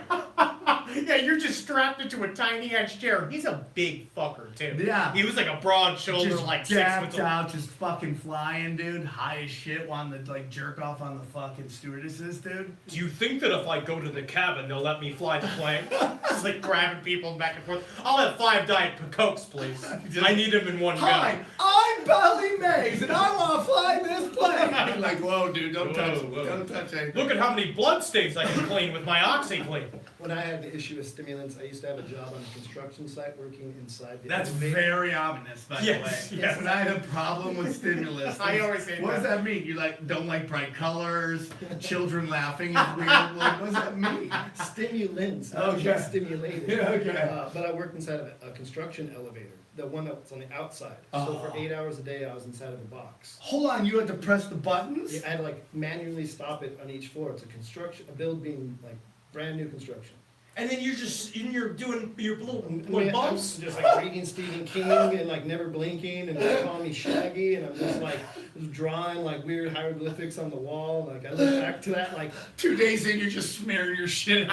Yeah, you're just strapped into a tiny ass chair. He's a big fucker too.
Yeah.
He was like a broad shoulder,
Just
like 6
gapped
foot.
out, just fucking flying, dude. High as shit, wanting to like jerk off on the fucking stewardesses, dude.
Do you think that if I go to the cabin, they'll let me fly the plane? It's like grabbing people back and forth. I'll have 5 Diet Cokes, please. I need them in one
Hi,
go.
I'm Belly Mays, and I want to fly this plane. Like, whoa, dude, don't touch it.
Whoa.
Don't touch anything.
Look at how many blood stains I can clean with my OxyClean.
When I had the issue with stimulants, I used to have a job on a construction site working inside the
That's
elevator.
very ominous, by
Yes,
the way.
yes.
When I had a problem with stimulus.
I always say
what
that.
does that mean? You don't like bright colors, children laughing is weird. Like, what does that mean?
Stimulants, not
Okay.
just stimulated.
Yeah, okay.
But I worked inside of a construction elevator, the one that's on the outside. So
Oh.
for 8 hours a day, I was inside of a box.
Hold on, you had to press the buttons?
I had to manually stop it on each floor. It's a build being brand new construction.
And then you're doing your little
I'm
bumps.
just like reading Stephen King and like never blinking and they call me Shaggy and I'm just like drawing like weird hieroglyphics on the wall. Like I look back to that like
2 days in, you're just smearing your shit.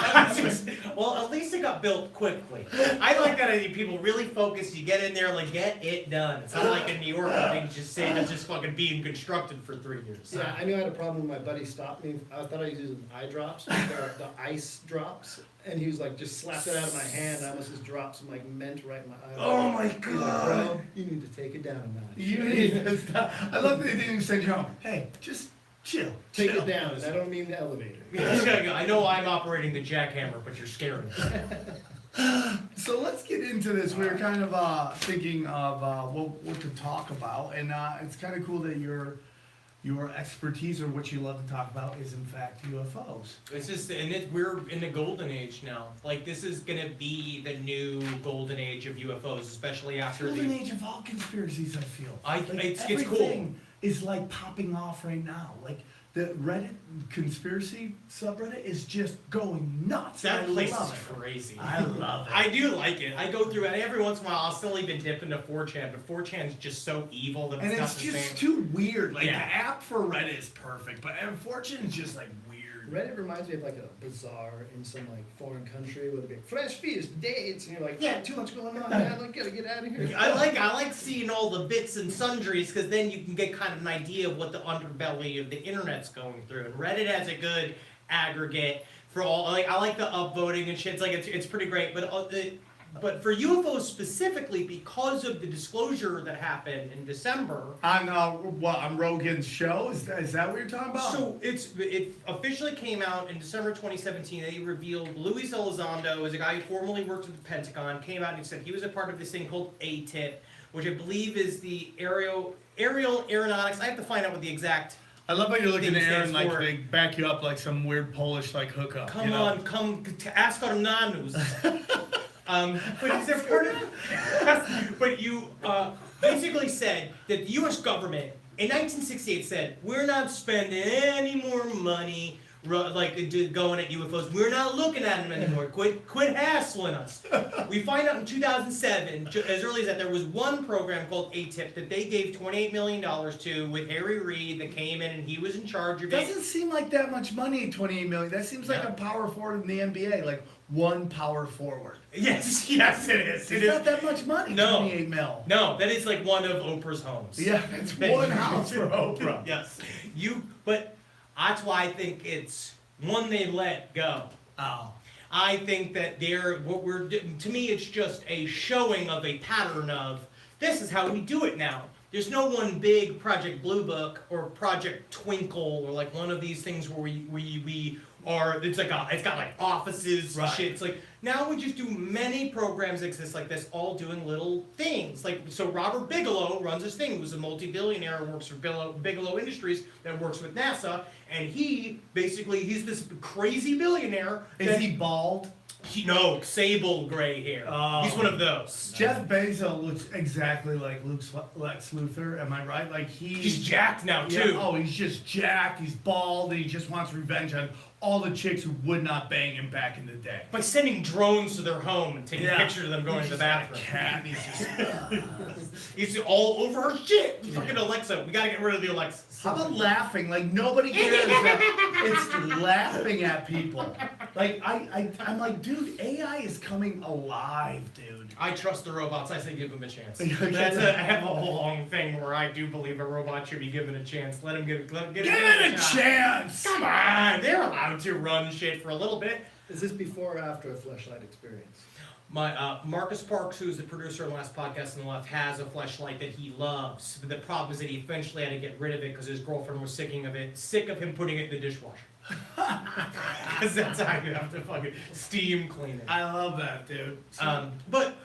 Well, at least it got built quickly. I like that people really focus. You get in there, like get it done. It's not like in New York where things just say it's just fucking being constructed for 3 years.
yeah, I knew I had a problem when my buddy stopped me. I thought I was using eye drops, the ice drops. And he was like, just slapped it out of my hand. I almost just dropped some like mint right in my eye.
Oh my
He's like,
God.
bro, you need to take it down a notch.
You need to stop. I love that they didn't even send you home. Hey, just chill.
Take
chill.
it down, and I don't mean the elevator.
I know I'm operating the jackhammer, but you're scaring me.
So let's get into this. We were kind of thinking of what to talk about, and it's kind of cool that your expertise or what you love to talk about is in fact UFOs.
It's just, we're in the golden age now. Like this is gonna be the new golden age of UFOs, especially after
Golden age of all conspiracies, I feel.
It's cool.
Everything is like popping off right now. Like the Reddit conspiracy subreddit is just going nuts.
That place
love
is
it.
crazy.
I love it.
I do like it. I go through it every once in a while. I'll still even dip into 4chan, but 4chan is just so evil that
And
it's not
it's
the
just
same.
too weird. Like
Yeah.
the app for Reddit is perfect, but unfortunately it's just like weird.
Reddit reminds me of like a bazaar in some like foreign country with a big fresh feast dates, and you're like, yeah, too much going on, man. Like, gotta get out of here.
I like seeing all the bits and sundries because then you can get kind of an idea of what the underbelly of the internet's going through. And Reddit has a good aggregate for all. Like I like the upvoting and shit. It's like it's pretty great. But for UFOs specifically, because of the disclosure that happened in December.
On Rogan's show? Is that what you're talking about?
So it officially came out in December 2017. They revealed Luis Elizondo, is a guy who formerly worked at the Pentagon, came out and said he was a part of this thing called ATIP, which I believe is the aerial aeronautics. I have to find out what the exact.
I love how you're looking at
Thing
Aaron
stands
like
for-
they back you up like some weird Polish like hookup.
Come
you know?
on, come to ask our nanus. But is there part of But you basically said that the U.S. government in 1968 said we're not spending any more money going at UFOs. We're not looking at them anymore. Quit hassling us. We find out in 2007, as early as that, there was one program called ATIP that they gave $28 million to with Harry Reid that came in and he was in charge of it.
Doesn't seem like that much money, 28 million. That seems like
No.
a power forward in the NBA, like one power forward.
Yes, it is.
It's not that much money,
No.
28 mil.
No, that is like one of Oprah's homes.
Yeah, it's one house for Oprah.
Yes. But that's why I think it's one they let go.
Oh.
I think that to me, it's just a showing of a pattern of this is how we do it now. There's no one big Project Blue Book or Project Twinkle or like one of these things where we are. It's got like offices and
Right.
shit. It's like now we just do many programs exist like this, all doing little things. Like so, Robert Bigelow runs this thing. Who's a multi-billionaire, works for Bigelow Industries that works with NASA, and he's this crazy billionaire.
Is he bald?
No, sable gray hair.
Oh.
He's one of those.
Jeff Bezos looks exactly like Lex Luthor, am I right? Like
He's jacked now too.
Yeah, oh, he's just jacked, he's bald, and he just wants revenge on all the chicks who would not bang him back in the day.
By sending drones to their home and taking pictures of them going to the bathroom.
Cat, he's just,
He's all over her shit. Fucking Alexa. We gotta get rid of the Alexa.
how about laughing? Like nobody cares that it's laughing at people. Like I'm like, dude, AI is coming alive, dude.
I trust the robots. I say give them a chance.
Okay.
I have a whole long thing where I do believe a robot should be given a chance. Let him get
Give it a
shot.
chance!
Come on, they're allowed to run shit for a little bit.
Is this before or after a fleshlight experience?
My Marcus Parks, who's the producer of the last podcast on the left, has a fleshlight that he loves. But the problem is that he eventually had to get rid of it because his girlfriend was sick of him putting it in the dishwasher. Because that's how you have to fucking steam clean it.
I love that, dude.
But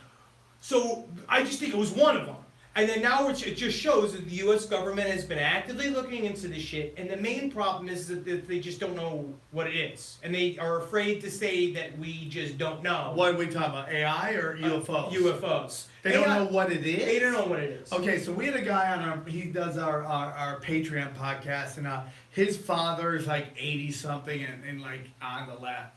so I just think it was one of them. And then now it just shows that the U.S. government has been actively looking into this shit, and the main problem is that they just don't know what it is, and they are afraid to say that we just don't know.
What are we talking about? AI or UFOs?
UFOs.
They don't know what it is?
They don't know what it is.
Okay, so we had a guy on he does our Patreon podcast, and his father is like 80 something and like on the last,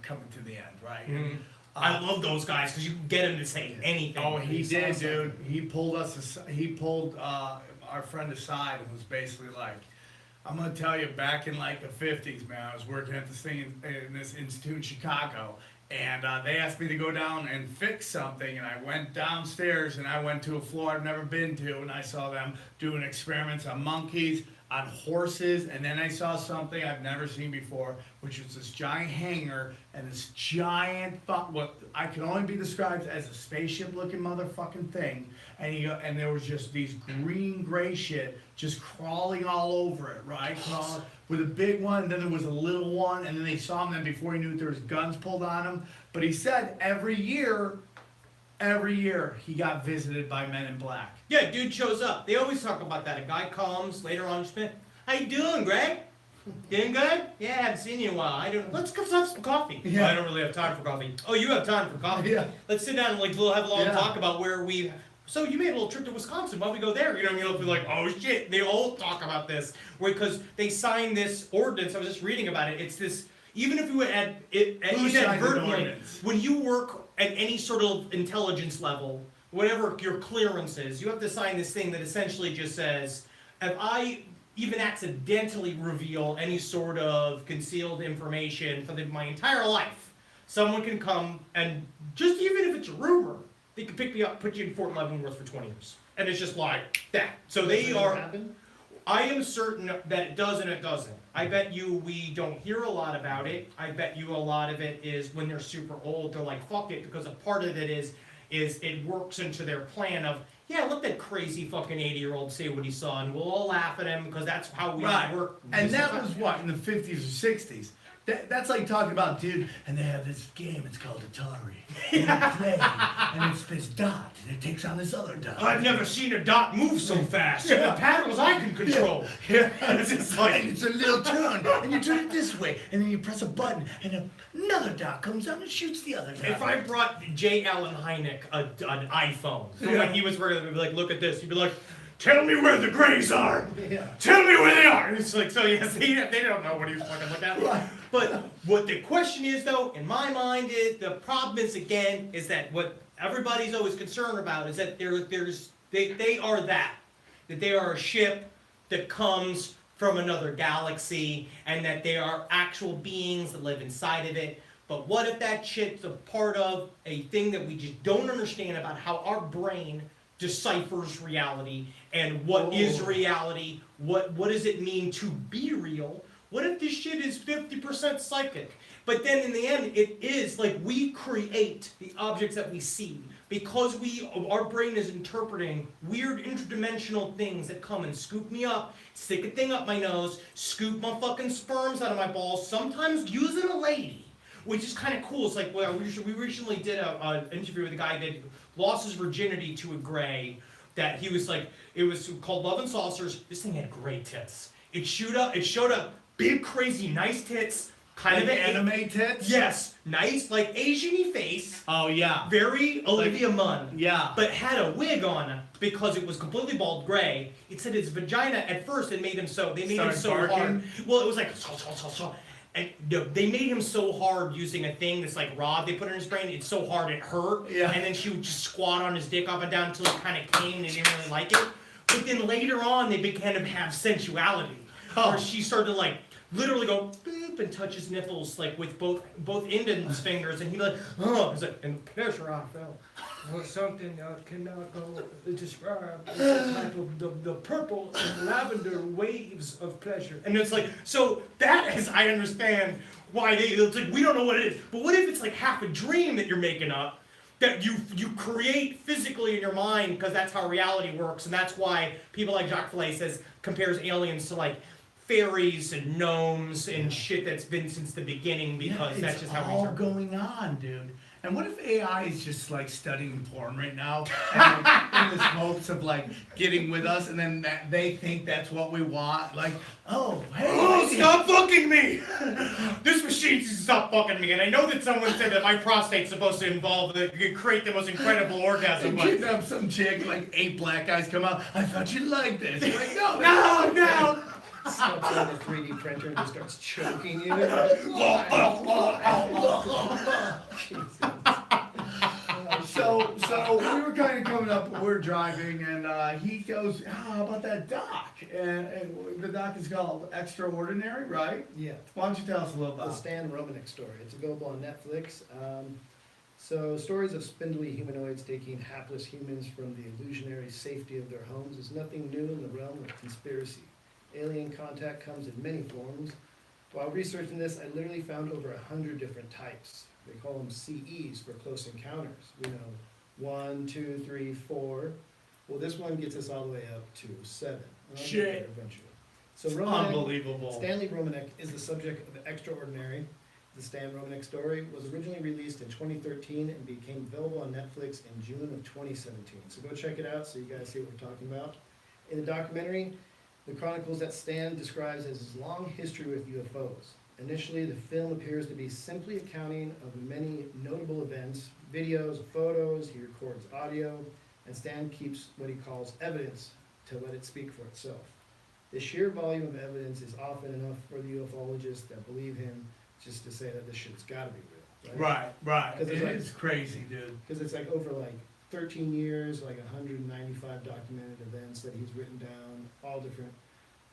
coming to the end, right?
Mhm. I love those guys because you can get them to say anything.
Oh, he
They
did,
saw
dude.
something.
He pulled our friend aside and was basically like, I'm gonna tell you, back in like the 50s, man, I was working at this thing in this institute in Chicago, and they asked me to go down and fix something, and I went downstairs and I went to a floor I've never been to, and I saw them doing experiments on monkeys, on horses, and then I saw something I've never seen before, which was this giant hangar and this giant what I can only be described as a spaceship-looking motherfucking thing, and there was just these green-gray shit just crawling all over it, right? Crawling with a big one, and then there was a little one, and then they saw him. Then before he knew it, there was guns pulled on him. But he said every year he got visited by men in black.
Yeah, dude shows up. They always talk about that. A guy comes later on, just been, how you doing, Greg? Doing good? Yeah, I haven't seen you in a while. Let's go have some coffee.
Yeah.
Oh, I don't really have time for coffee. Oh, you have time for coffee?
Yeah.
Let's sit down and we'll have a long
Yeah.
talk about where we. So you made a little trip to Wisconsin. Why don't we go there? You know what I mean? It'll be like, oh shit. They all talk about this because they signed this ordinance. I was just reading about it. It's this. Even if you would add it
Who signed the
inadvertently,
ordinance?
when you work at any sort of intelligence level, whatever your clearance is, you have to sign this thing that essentially just says, if I even accidentally reveal any sort of concealed information for my entire life, someone can come and just even if it's a rumor, they can pick me up, put you in Fort Leavenworth for 20 years. And it's just like that. So
Does
they
it
are,
happen?
I am certain that it does and it doesn't. I bet you we don't hear a lot about it. I bet you a lot of it is when they're super old, they're like, fuck it, because a part of it is it works into their plan of, yeah, let that crazy fucking 80-year-old say what he saw, and we'll all laugh at him because that's how we
Right.
work.
And that was what, in the 50s or 60s? That's like talking about, dude, and they have this game, it's called Atari. And you play, and it spits dot, and it takes on this other dot.
I've never seen a dot move so fast.
Yeah.
The paddles I can control.
Yeah,
It's just like-
and it's a little turn, and you turn it this way, and then you press a button, and another dot comes out and shoots the other dot.
If I brought J. Allen Hynek an iPhone, from when he was working, he'd be like, look at this. He'd be like, tell me where the grays are.
Yeah.
Tell me where they are. And it's like, so yes, they don't know what he's fucking looking at.
Right.
But what the question is, though, in my mind, is the problem is again is that what everybody's always concerned about is that they are that they are a ship that comes from another galaxy and that they are actual beings that live inside of it. But what if that shit's a part of a thing that we just don't understand about how our brain deciphers reality and what is reality? What does it mean to be real? What if this shit is 50% psychic? But then in the end, it is like we create the objects that we see because our brain is interpreting weird interdimensional things that come and scoop me up, stick a thing up my nose, scoop my fucking sperms out of my balls, sometimes using a lady. Which is kind of cool. It's like, well, we recently did an interview with a guy that lost his virginity to a gray. That he was like, it was called Love and Saucers. This thing had great tits. It showed up big, crazy, nice tits. Kind of
Like
an
anime tits?
Yes, nice, like Asian-y face.
Oh, yeah.
Very Olivia Munn.
Yeah.
But had a wig on because it was completely bald gray. It said his vagina at first. It made him so. They made him
Started
so
barking?
hard. Well, it was like. And they made him so hard using a thing that's like rod they put in his brain. It's so hard it hurt.
Yeah.
And then she would just squat on his dick up and down until it kind of came and they didn't really like it. But then later on, they began to have sensuality, where she started to like literally go boop and touch his nipples like with both end of his fingers, and he'd be like, oh, it's like, and the pleasure I felt was something I cannot go describe. It's a type of the purple and lavender waves of pleasure, and it's like, so that is, I understand why it's like we don't know what it is, but what if it's like half a dream that you're making up? That you create physically in your mind because that's how reality works, and that's why people like Jacques Vallée says compares aliens to like fairies and gnomes and shit that's been since the beginning because that's just how we
all
interpret.
going on, dude. And what if AI is just like studying porn right now, and like, in this hopes of like getting with us, and then they think that's what we want? Like, oh, hey,
Oh, stop fucking me! This machine needs to stop fucking me. And I know that someone said that my prostate's supposed to create the most incredible orgasm,
and
but
kidnap some chick, like 8 black guys come out. I thought you'd like this. You're like, no,
no!
Steps on the 3D printer and just starts choking you.
So we were kind of coming up, we're driving, and he goes, oh, how about that doc? And the doc is called Extraordinary, right?
Yeah.
Why don't you tell us a little
The
about it?
Stan Romanek story. It's available on Netflix. So stories of spindly humanoids taking hapless humans from the illusionary safety of their homes is nothing new in the realm of conspiracy. Alien contact comes in many forms. While researching this, I literally found over 100 different types. They call them CEs for close encounters. We know 1, 2, 3, 4. Well, this one gets us all the way up to 7. I'll get
Shit.
there eventually. So Romanek,
Unbelievable.
Stanley Romanek is the subject of Extraordinary. The Stan Romanek story was originally released in 2013 and became available on Netflix in June of 2017. So go check it out so you guys see what we're talking about. In the documentary, the chronicles that Stan describes as his long history with UFOs. Initially, the film appears to be simply accounting of many notable events, videos, photos, he records audio, and Stan keeps what he calls evidence to let it speak for itself. The sheer volume of evidence is often enough for the ufologists that believe him just to say that this shit's gotta be real.
Right.
Because
It
it's
is crazy, dude.
Because it's like over like 13 years, like 195 documented events that he's written down, all different.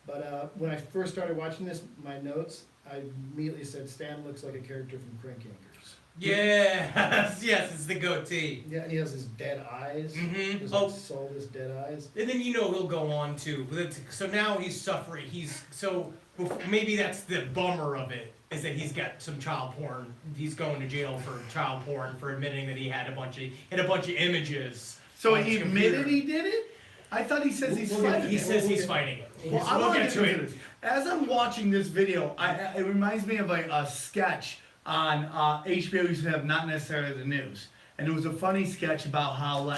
But when I first started watching this, my notes, I immediately said Stan looks like a character from Crank Yankers.
Yes, it's the goatee.
Yeah, and he has his dead eyes.
Mhm.
His
Oh.
like soulless dead eyes.
And then he'll go on to, so now he's suffering, maybe that's the bummer of it, is that he's got some child porn, he's going to jail for child porn for admitting that he had a bunch of images.
So
on
he
his
admitted
computer.
he did it? I thought he says he's fighting
He
it.
says he's fighting it.
Well, I
We'll
want
get
to
to
get
it.
this. As I'm watching this video, it reminds me of a sketch on HBO used to have, not necessarily the news. And it was a funny sketch about how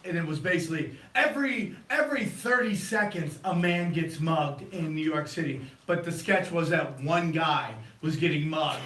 and it was basically every 30 seconds a man gets mugged in New York City. But the sketch was that one guy was getting mugged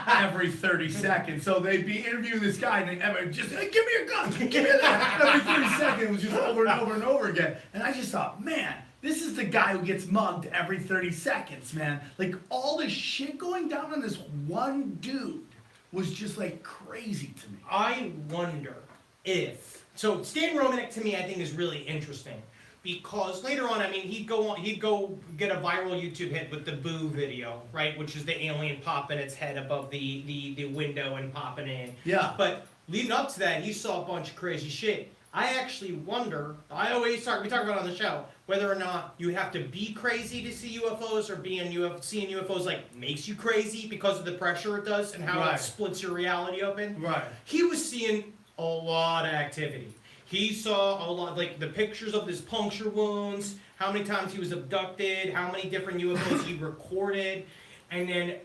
every 30 seconds. So they'd be interviewing this guy and they'd just, hey, give me your gun, give me that. Every 30 seconds it was just over and over and over again. And I just thought, man, this is the guy who gets mugged every 30 seconds, man. Like all this shit going down on this one dude was just like crazy to me.
I wonder if, so Stan Romanek to me I think is really interesting. Because later on, I mean, he'd go get a viral YouTube hit with the Boo video, right? Which is the alien popping its head above the window and popping in.
Yeah.
But leading up to that, he saw a bunch of crazy shit. I actually wonder, we talk about it on the show, whether or not you have to be crazy to see UFOs or seeing UFOs like makes you crazy because of the pressure it does and how
Right.
it splits your reality open.
Right.
He was seeing a lot of activity. He saw a lot, like the pictures of his puncture wounds, how many times he was abducted, how many different UFOs he recorded, and then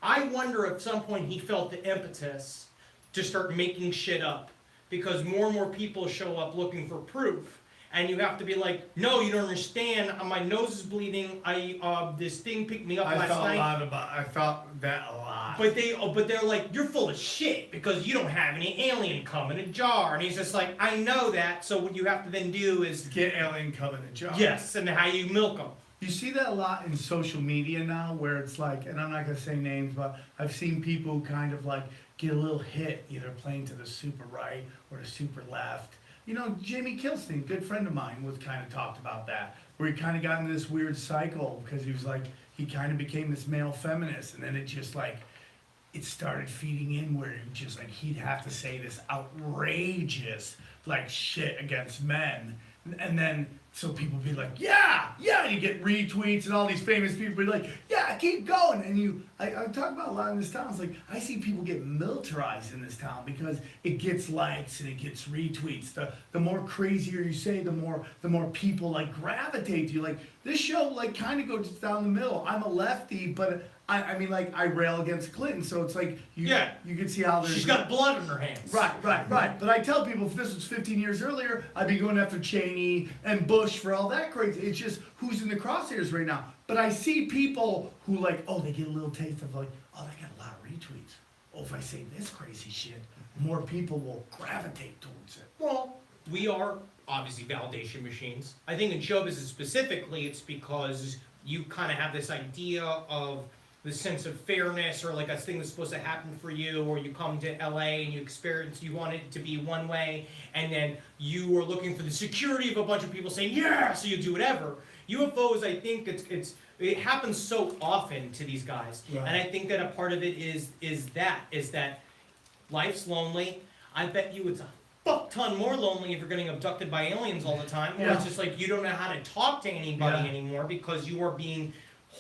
I wonder at some point he felt the impetus to start making shit up, because more and more people show up looking for proof, and you have to be like, no, you don't understand, my nose is bleeding, this thing picked me up
I
last
felt
night.
I felt that a lot.
But they're like, you're full of shit because you don't have any alien come in a jar. And he's just like, I know that. So what you have to then do is
Get alien coming to jar.
yes, and how you milk them.
You see that a lot in social media now, where it's like, and I'm not gonna say names, but I've seen people kind of like get a little hit, either playing to the super right or the super left. You know, Jamie Kilstein, good friend of mine, was kind of talked about that, where he kind of got into this weird cycle because he was like, he kind of became this male feminist, and then it just like, it started feeding in where it just like he'd have to say this outrageous like shit against men, and then so people be like, yeah, and you get retweets and all these famous people be like, yeah, keep going. And I talk about a lot in this town. It's like I see people get militarized in this town because it gets likes and it gets retweets. The more crazier you say, the more people like gravitate to you. Like this show like kind of goes down the middle. I'm a lefty, but I mean, like, I rail against Clinton, so it's like, you can see how there's...
She's got blood in her hands.
Right. But I tell people, if this was 15 years earlier, I'd be going after Cheney and Bush for all that crazy. It's just who's in the crosshairs right now. But I see people who like, oh, they get a little taste of like, oh, they got a lot of retweets. Oh, if I say this crazy shit, more people will gravitate towards it.
Well, we are obviously validation machines. I think in show business specifically, it's because you kind of have this idea of the sense of fairness, or like a thing that's supposed to happen for you, or you come to LA and you want it to be one way, and then you are looking for the security of a bunch of people saying, yeah, so you do whatever. UFOs, I think it happens so often to these guys.
Right.
And I think that a part of it is that life's lonely. I bet you it's a fuck ton more lonely if you're getting abducted by aliens all the time. Or it's just like you don't know how to talk to anybody anymore because you are being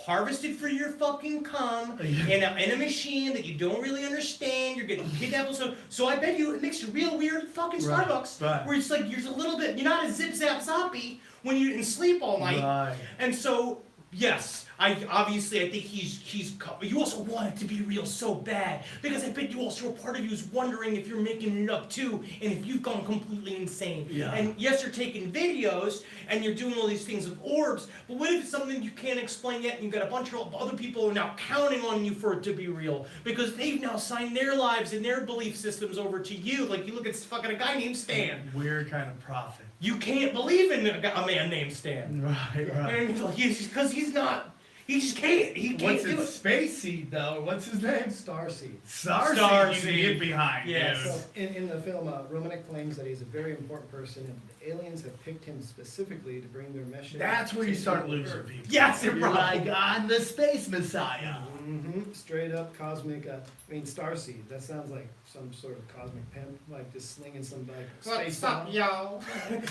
harvested for your fucking cum in a machine that you don't really understand. You're getting kidnapped. So I bet you it makes you real weird fucking Starbucks.
Right.
Where it's like you're a little bit, you're not a zip zap zoppy when you're in sleep all night.
Right.
And so, yes, I think you also want it to be real so bad, because I bet you also, a part of you is wondering if you're making it up too, and if you've gone completely insane.
Yeah.
And yes, you're taking videos, and you're doing all these things with orbs, but what if it's something you can't explain yet, and you've got a bunch of other people who are now counting on you for it to be real, because they've now signed their lives and their belief systems over to you. Like, you look at fucking a guy named Stan.
Weird kind of prophet.
You can't believe in a man named Stan.
Right.
And like, because he's not. He just can't. He can't
What's
do
his
it.
space seed though? What's his name?
Starseed.
Starseed. You can get behind.
Yes.
So in the film, Romanek claims that he's a very important person, and the aliens have picked him specifically to bring their message.
That's where you
to
start
Earth.
losing people.
Yes,
You're
you're
like,
right.
I'm the space messiah.
Straight up cosmic. Starseed. That sounds like some sort of cosmic pimp, like just slinging some like space.
What's up,
bomb.
y'all?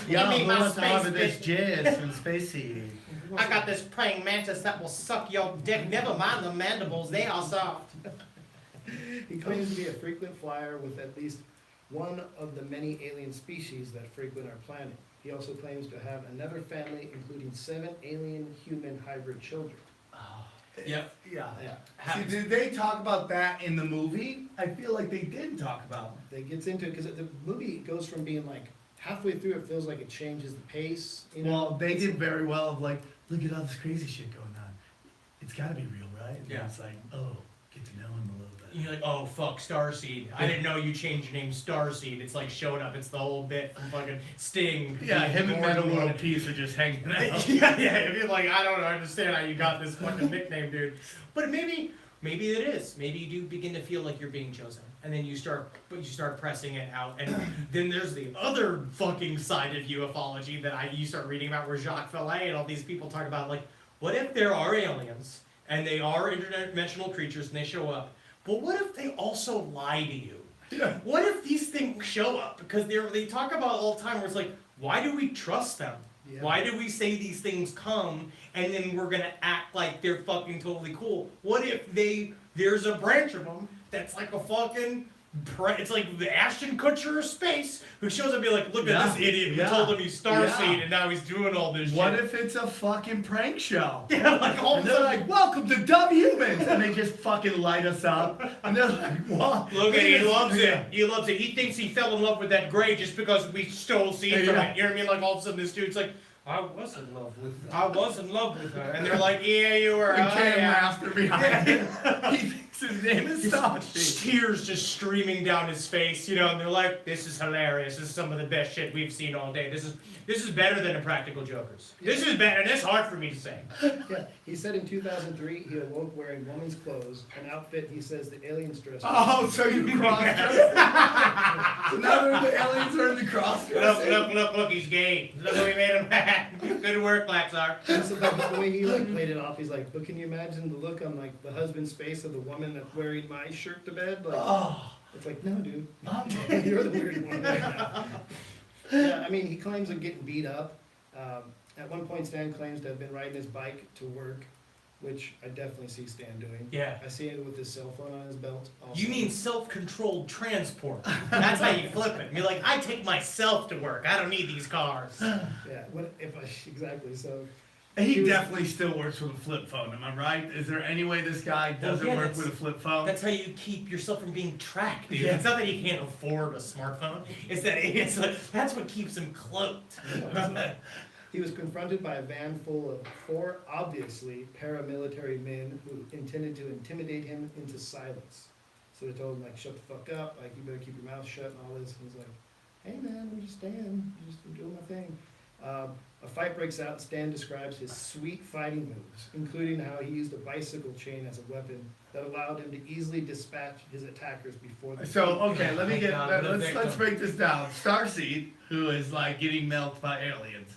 Yeah,
Give me my
who wants to have
space
this
dick.
jizz from space seed?
I got this praying mantis that will suck your dick. Never mind the mandibles, they are soft.
He claims to be a frequent flyer with at least one of the many alien species that frequent our planet. He also claims to have another family, including 7 alien-human hybrid children.
Yep.
Yeah.
Yeah.
See, did they talk about that in the movie? I feel like they did talk about it.
That gets into it because the movie goes from being like halfway through, it feels like it changes the pace. You know?
Well, they did very well of like, look at all this crazy shit going on. It's got to be real, right? And
Yeah.
It's like, oh, get to know him a little bit.
You're like, oh fuck, Starseed. I didn't know you changed your name Starseed. It's like showing up. It's the whole bit from fucking Sting.
Yeah, him and
Gordon
Metal World
Wood.
Peace are just hanging out.
yeah. If you're like, I don't understand how you got this fucking nickname, dude. But maybe it is. Maybe you do begin to feel like you're being chosen, and then you start pressing it out, and then there's the other fucking side of ufology that you start reading about, where Jacques Vallée and all these people talk about, like, what if there are aliens and they are interdimensional creatures and they show up, but what if they also lie to you?
Yeah.
What if these things show up? Because they talk about it all the time, where it's like, why do we trust them?
Yeah.
Why do we say these things come and then we're gonna act like they're fucking totally cool? What if there's a branch of them that's like a fucking, it's like the Ashton Kutcher of space, who shows up and be like, look at this idiot who told him he's Starseed and now he's doing all this
What
shit.
if it's a fucking prank show?
Yeah, like all of
And
a
they're
sudden,
like, welcome to Dumb Humans! And they just fucking light us up. And they're like, what?
look at it, he loves
Yeah.
it. He loves it. He thinks he fell in love with that gray just because we stole seed from
Yeah.
it. You know what I mean? Like all of a sudden this dude's like, I was in love with her. And they're like, yeah, you were.
The
oh,
Cam
yeah.
Master behind it. He thinks his name is Starseed.
Tears just streaming down his face, you know, and they're like, this is hilarious. This is some of the best shit we've seen all day. This is better than Impractical Jokers. This is better, and it's hard for me to say.
Yeah, he said in 2003 he awoke wearing woman's clothes, an outfit he says the aliens dressed.
Oh, so you cross-dressed? So now the aliens are in the cross-dressing?
Look, he's gay. Look how we made him mad. Good work, Blackstar.
That's about the way he like played it off. He's like, but can you imagine the look on like the husband's face of the woman that's wearing my shirt to bed? Like,
Oh,
it's like, no, dude,
Mom.
you're the weird one. Right now. Yeah, I mean, he claims of getting beat up. At one point, Stan claims to have been riding his bike to work, which I definitely see Stan doing.
Yeah.
I see it with his cell phone on his belt. Also.
You mean self-controlled transport. That's how you flip it. You're like, I take myself to work. I don't need these cars.
Yeah, what if I exactly so.
He definitely still works with a flip phone, am I right? Is there any way this guy doesn't
yeah,
work
that's-
with a flip phone?
That's how you keep yourself from being tracked, dude.
Yeah.
It's not that he can't afford a smartphone. It's that it's like, that's what keeps him cloaked.
He was confronted by a van full of 4 obviously paramilitary men who intended to intimidate him into silence. So they told him, like, shut the fuck up, like, you better keep your mouth shut and all this. And he's like, hey man, I'm just Stan, I'm doing my thing. A fight breaks out and Stan describes his sweet fighting moves, including how he used a bicycle chain as a weapon that allowed him to easily dispatch his attackers before the
So, okay, let me
Oh my God, the
let's
victim.
break this down. Starseed, who is like getting milked by aliens,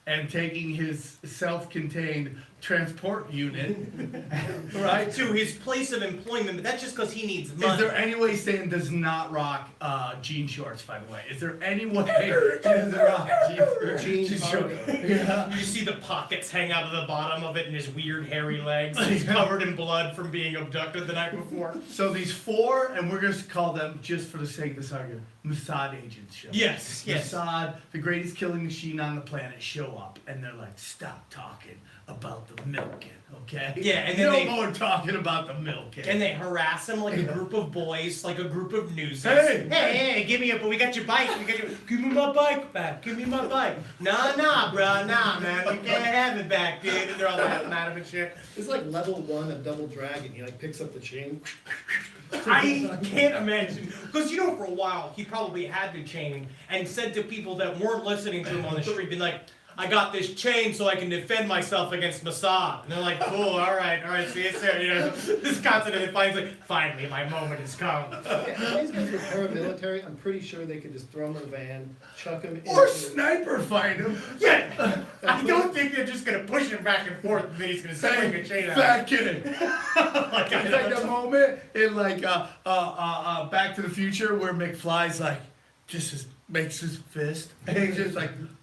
and taking his self-contained transport unit, right?
To his place of employment, but that's just because he needs
Is
money.
there any way Stan does not rock jean shorts, by the way? Is there any way he doesn't rock
Jean
shorts?
cargo.
Yeah.
You see the pockets hang out of the bottom of it and his weird hairy legs. He's covered in blood from being abducted the night before.
So these 4, and we're going to call them, just for the sake of this argument, Mossad agents show up.
Yes, yes.
Mossad, the greatest killing machine on the planet, show up, and they're like, stop talking about the milking, okay?
Yeah, and then
no
they-
more talking about the milking.
And they harass him like a group of boys, like a group of newsies.
Hey!
Hey, give me a, but we got your bike. Give me my bike back. Give me my bike. Nah, bro, nah, man. You can't have it back, dude. And they're all laughing at him and shit.
It's like level 1 of Double Dragon. He like picks up the chain.
I can't imagine. Because, you know, for a while, he probably had the chain and said to people that weren't listening to him on the street, been like, I got this chain so I can defend myself against Mossad. And they're like, cool, all right, see you soon. You know, this constant, and finally, my moment has come.
Yeah, if these guys were paramilitary, I'm pretty sure they could just throw him in a van, chuck him
or
into
sniper fight him.
Yeah, I don't think they're just gonna push him back and forth and then he's gonna swing a chain out.
Fat kidding.
Like,
It's like the moment in like Back to the Future where McFly's like makes his fist and he's just like boom!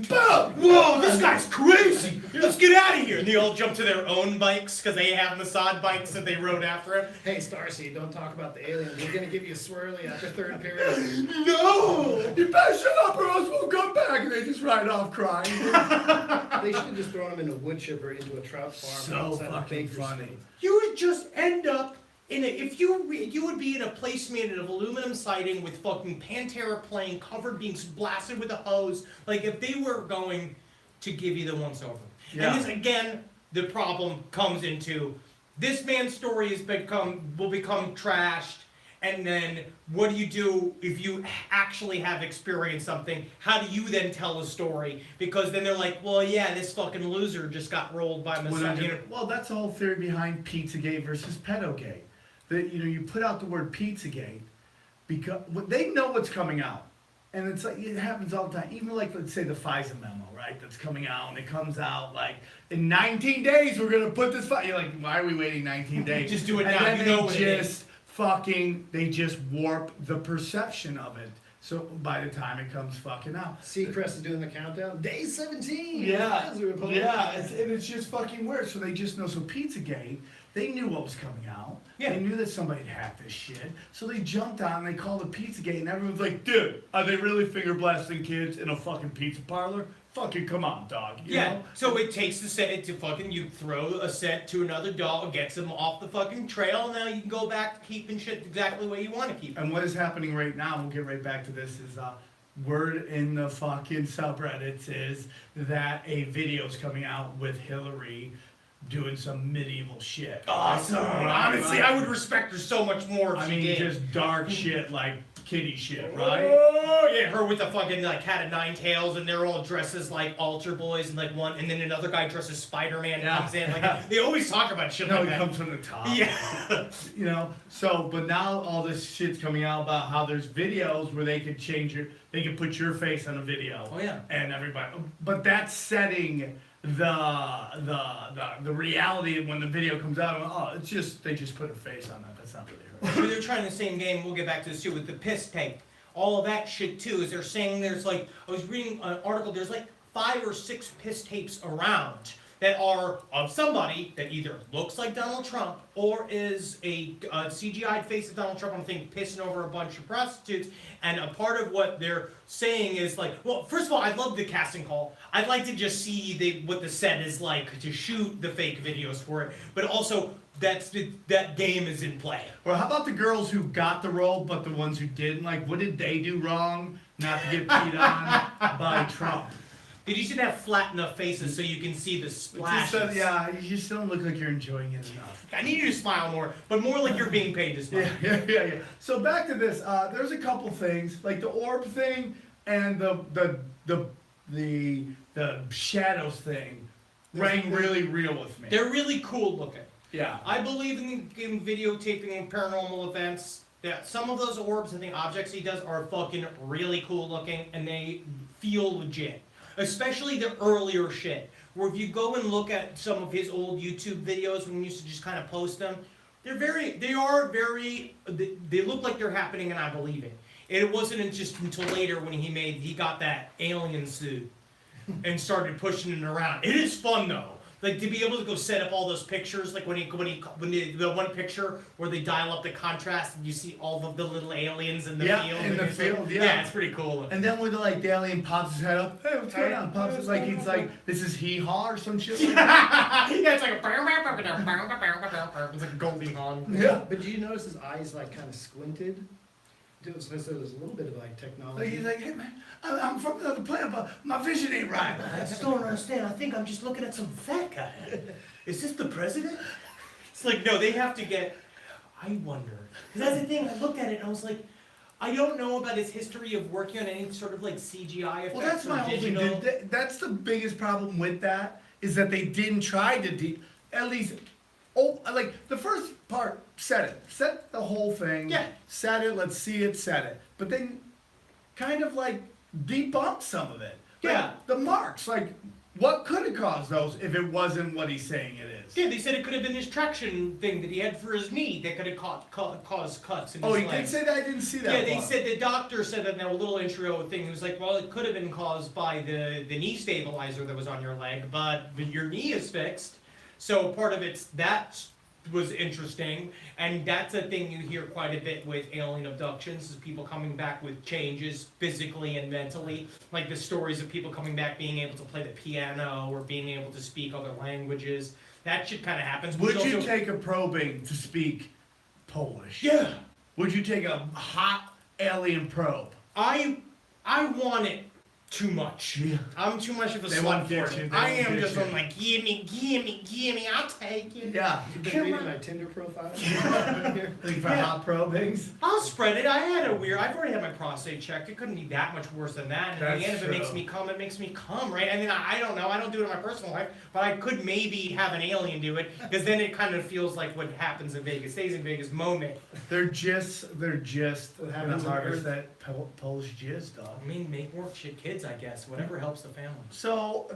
whoa, this guy's crazy. Let's get out of here. And they all jump to their own bikes because they have Mossad bikes that they rode after him.
Hey, Starseed, don't talk about the aliens. We're gonna give you a swirly after 3rd period.
No! You better shut up or else we'll come back, and they just ride off crying.
They should have just thrown him in a wood chipper into a trout farm.
So
outside of
fucking
Bakersfield.
funny.
You would just end up in a, if you would be in a place made of aluminum siding with fucking Pantera playing, covered, being blasted with a hose. Like if they were going to give you the once over.
Yeah.
And this again, the problem comes into this man's story will become trashed. And then what do you do if you actually have experienced something? How do you then tell a story? Because then they're like, well, yeah, this fucking loser just got rolled by Messiah.
Well, that's the whole theory behind Pizzagate versus Pedogate. That you put out the word Pizzagate because they know what's coming out, and it's like it happens all the time. Even like let's say the FISA memo, right? That's coming out, and it comes out like in 19 days we're gonna put this. You're like, why are we waiting 19 days?
Just do it
and
now.
Then
You know
they
what it
just they just warp the perception of it. So by the time it comes fucking out.
Seacrest is doing the countdown. Day 17.
Yeah,
As we were pulling
yeah,
out.
and it's just fucking weird. So they just know. So Pizzagate, they knew what was coming out.
Yeah.
They knew that somebody had hacked this shit. So they jumped on and they called it Pizzagate, and everyone's like, dude, are they really finger blasting kids in a fucking pizza parlor? Fucking come on, dog. You
Yeah,
know?
so it takes the set to fucking, you throw a set to another dog, gets them off the fucking trail, and now you can go back to keeping shit exactly the way you want to keep it.
And what is happening right now, we'll get right back to this, is word in the fucking subreddits is that a video's coming out with Hillary doing some medieval shit.
Awesome! Honestly, I would respect her so much more if
I
she
mean,
did.
just dark shit like kitty shit, right?
Oh, yeah, her with the fucking like cat of nine tails, and they're all dressed as like altar boys, and like one, and then another guy dressed as Spider-Man
Yeah.
comes in. Like they always talk about shit
No,
like
it
that.
comes from the top.
Yeah.
So, but now all this shit's coming out about how there's videos where they could they could put your face on a video.
Oh, yeah.
And everybody, but that's setting the reality when the video comes out. Oh, they just put a face on that. That's not really her.
They're trying the same game. We'll get back to this too with the piss tape. All of that shit too. Is they're saying there's like I was reading an article. There's like 5 or 6 piss tapes around that are of somebody that either looks like Donald Trump or is a CGI face of Donald Trump, I'm thinking pissing over a bunch of prostitutes, and a part of what they're saying is like, well, first of all, I love the casting call. I'd like to just see what the set is like to shoot the fake videos for it, but also that game is in play.
Or how about the girls who got the role, but the ones who didn't? Like, what did they do wrong not to get peed on by Trump?
Did you see that flat enough faces so you can see the splashes?
Yeah, you just don't look like you're enjoying it enough.
I need you to smile more, but more like you're being paid to smile.
Yeah. So back to this. There's a couple things, like the orb thing and the shadows thing, rang really real with me.
They're really cool looking.
Yeah.
I believe in videotaping and paranormal events. Yeah, some of those orbs and the objects he does are fucking really cool looking, and they feel legit. Especially the earlier shit, where if you go and look at some of his old YouTube videos when he used to just kind of post them, they look like they're happening, and I believe it. It wasn't just until later when he got that alien suit and started pushing it around. It is fun though. Like to be able to go set up all those pictures, like when the one picture where they dial up the contrast and you see all of the little aliens in the field.
In the field,
yeah, it's pretty cool.
And then when the alien pops his head up, hey, what's going on? Pops it like he's like, this is hee haw or some shit. Like that.
Yeah, it's like it's like a Goldie Hawn.
Yeah.
But do you notice his eyes like kind of squinted? So there's a little bit of like technology.
Like he's like, hey man, I'm from another planet, but my vision ain't right.
I just don't understand. I think I'm just looking at some fat guy. Is this the president? It's like, no, they have to get. I wonder. Because that's the thing. I looked at it and I was like, I don't know about his history of working on any sort of like CGI effects
Well, that's my
or
whole thing.
digital.
That's the biggest problem with that is that they didn't try to at least. Oh, like the first part, set the whole thing.
Yeah.
Set it. Let's see it. Set it. But then, kind of like debunk some of it. Like,
Yeah.
the marks, like what could have caused those if it wasn't what he's saying it is?
Yeah, they said it could have been his traction thing that he had for his knee that could have caused cuts in
Oh,
his
he did
legs.
say that. I didn't see that.
Yeah, they
part.
said the doctor said that in a little intro thing. He was like, well, it could have been caused by the knee stabilizer that was on your leg, but your knee is fixed. So part of that was interesting, and that's a thing you hear quite a bit with alien abductions, is people coming back with changes physically and mentally, like the stories of people coming back being able to play the piano or being able to speak other languages. That shit kind of happens.
Would you
also,
take a probing to speak Polish?
Yeah,
Would you take a hot alien probe?
I want it too much.
Yeah.
I'm too much of a
They
slut
won't
for
get
it.
you, they
I
won't
am
get
just
you.
I'm like, gimme, I'll take it.
Yeah.
You've been
Come
reading
on.
my Tinder profile?
Looking for
Yeah.
hot probings?
I'll spread it. I've already had my prostate checked. It couldn't be that much worse than that. And in the
That's
end, if it makes
true.
me come, it makes me come, right? I mean, I don't know. I don't do it in my personal life, but I could maybe have an alien do it, because then it kind of feels like what happens in Vegas stays in Vegas moment.
They're just
What
having
happens
to
on
harvest
Earth?
that Polish jizz, dog.
I mean, make more shit kids, I guess. Whatever helps the family.
So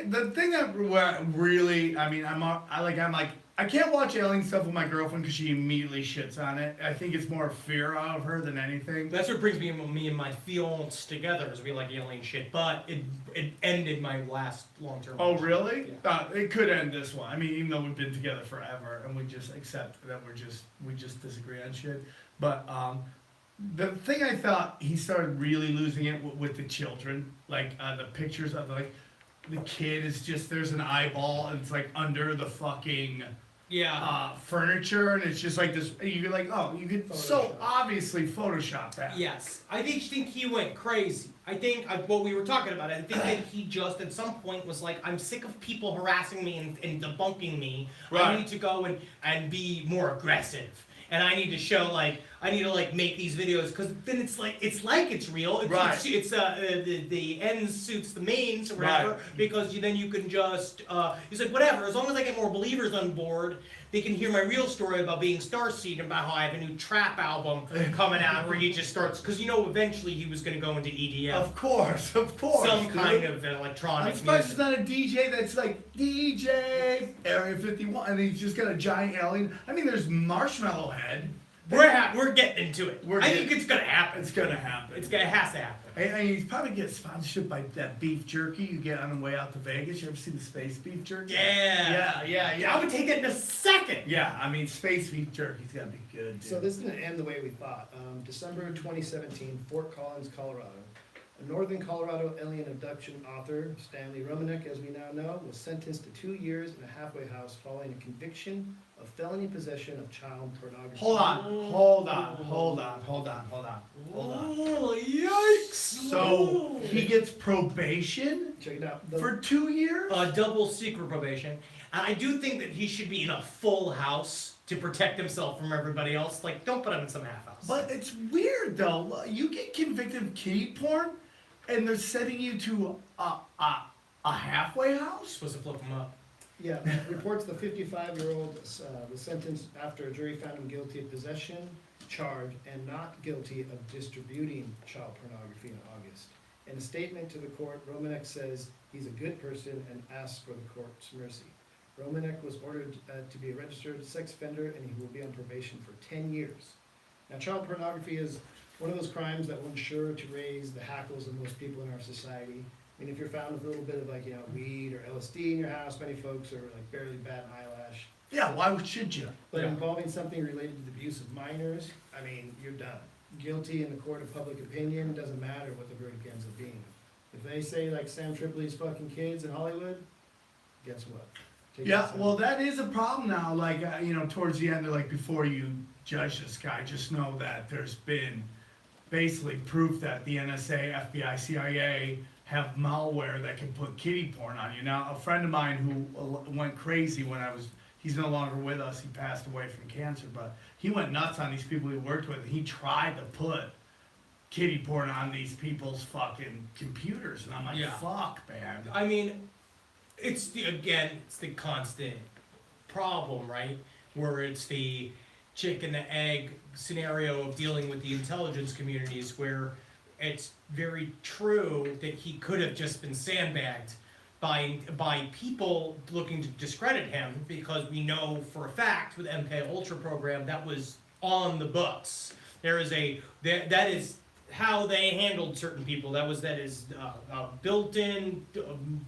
the thing that really, I mean, I'm like, I can't watch alien stuff with my girlfriend because she immediately shits on it. I think it's more fear out of her than anything.
That's what brings me and my fiance together, is we like alien shit. But it ended my last long-term.
Oh,
relationship.
really?
Yeah.
It could end this one. I mean, even though we've been together forever and we just accept that we just disagree on shit. But the thing I thought he started really losing it with the children, like the pictures of like the kid is just there's an eyeball and it's like under the fucking
Yeah.
furniture and it's just like this. You're like, oh, you could so
Photoshop.
obviously Photoshop that.
Yes, I think he went crazy. I think what we were talking about. I think that he just at some point was like, I'm sick of people harassing me and debunking me. I
Right.
need to go and be more aggressive. And I need to show I need to make these videos, because then it's real. It's,
Right.
It's the ends suits the mains or whatever,
Right.
because then you can just he's like, whatever, as long as I get more believers on board, they can hear my real story about being Starseed and about how I have a new trap album coming out where he just starts, because eventually he was going to go into EDM,
Of course.
some
dude.
kind of electronic
I'm surprised
music.
it's not a DJ that's like DJ Area 51, and he's just got a giant alien. I mean, there's Marshmallow Head.
We're getting into it.
We're
I think
getting-
it's gonna happen.
It's gonna happen.
It has to happen.
And you probably get sponsorship by that beef jerky you get on the way out to Vegas. You ever see the space beef jerky? Yeah.
I would take it in a second.
Yeah, I mean, space beef jerky's gotta be good, dude.
So this didn't end the way we thought. December 2017, Fort Collins, Colorado. A northern Colorado alien abduction author, Stanley Romanek, as we now know, was sentenced to 2 years in a halfway house following a conviction of felony possession of child pornography.
Hold on.
Oh, yikes!
So he gets probation
Check it out.
for 2 years?
Double secret probation. And I do think that he should be in a full house to protect himself from everybody else. Like, don't put him in some half house.
But it's weird though. You get convicted of kitty porn, and they're sending you to a halfway house.
Supposed to flip him up.
Yeah, reports the 55-year-old was sentenced after a jury found him guilty of possession charge and not guilty of distributing child pornography in August. In a statement to the court, Romanek says he's a good person and asks for the court's mercy. Romanek was ordered to be a registered sex offender and he will be on probation for 10 years. Now, child pornography is one of those crimes that will ensure to raise the hackles of most people in our society. I mean, if you're found with a little bit of like, weed or LSD in your house, many folks are like barely bat an eyelash.
Yeah, why should you?
But
Yeah.
involving something related to the abuse of minors, I mean, you're done. Guilty in the court of public opinion, doesn't matter what the verdict ends up being. If they say like Sam Tripoli's fucking kids in Hollywood, guess what? Take
Yeah,
your son.
well, that is a problem now. Like, towards the end, like before you judge this guy, just know that there's been basically proof that the NSA, FBI, CIA have malware that can put kiddie porn on you. Now, a friend of mine who went crazy when he's no longer with us, he passed away from cancer, but he went nuts on these people he worked with. He tried to put kiddie porn on these people's fucking computers, and I'm like,
Yeah.
fuck, man.
I mean, it's the constant problem, right? Where it's the chicken and egg scenario of dealing with the intelligence communities, where it's very true that he could have just been sandbagged by people looking to discredit him, because we know for a fact with MK Ultra program that was on the books. That is how they handled certain people. That is a built-in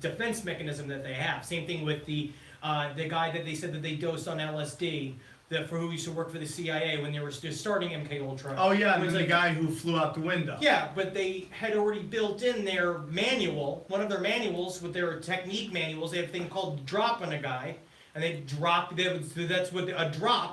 defense mechanism that they have. Same thing with the guy that they said that they dosed on LSD, for who used to work for the CIA when they were just starting MK Ultra.
Oh yeah,
It
and
was
then the
like-
guy who flew out the window.
Yeah, but they had already built in their manual, one of their manuals with their technique manuals. They have a thing called dropping a guy, and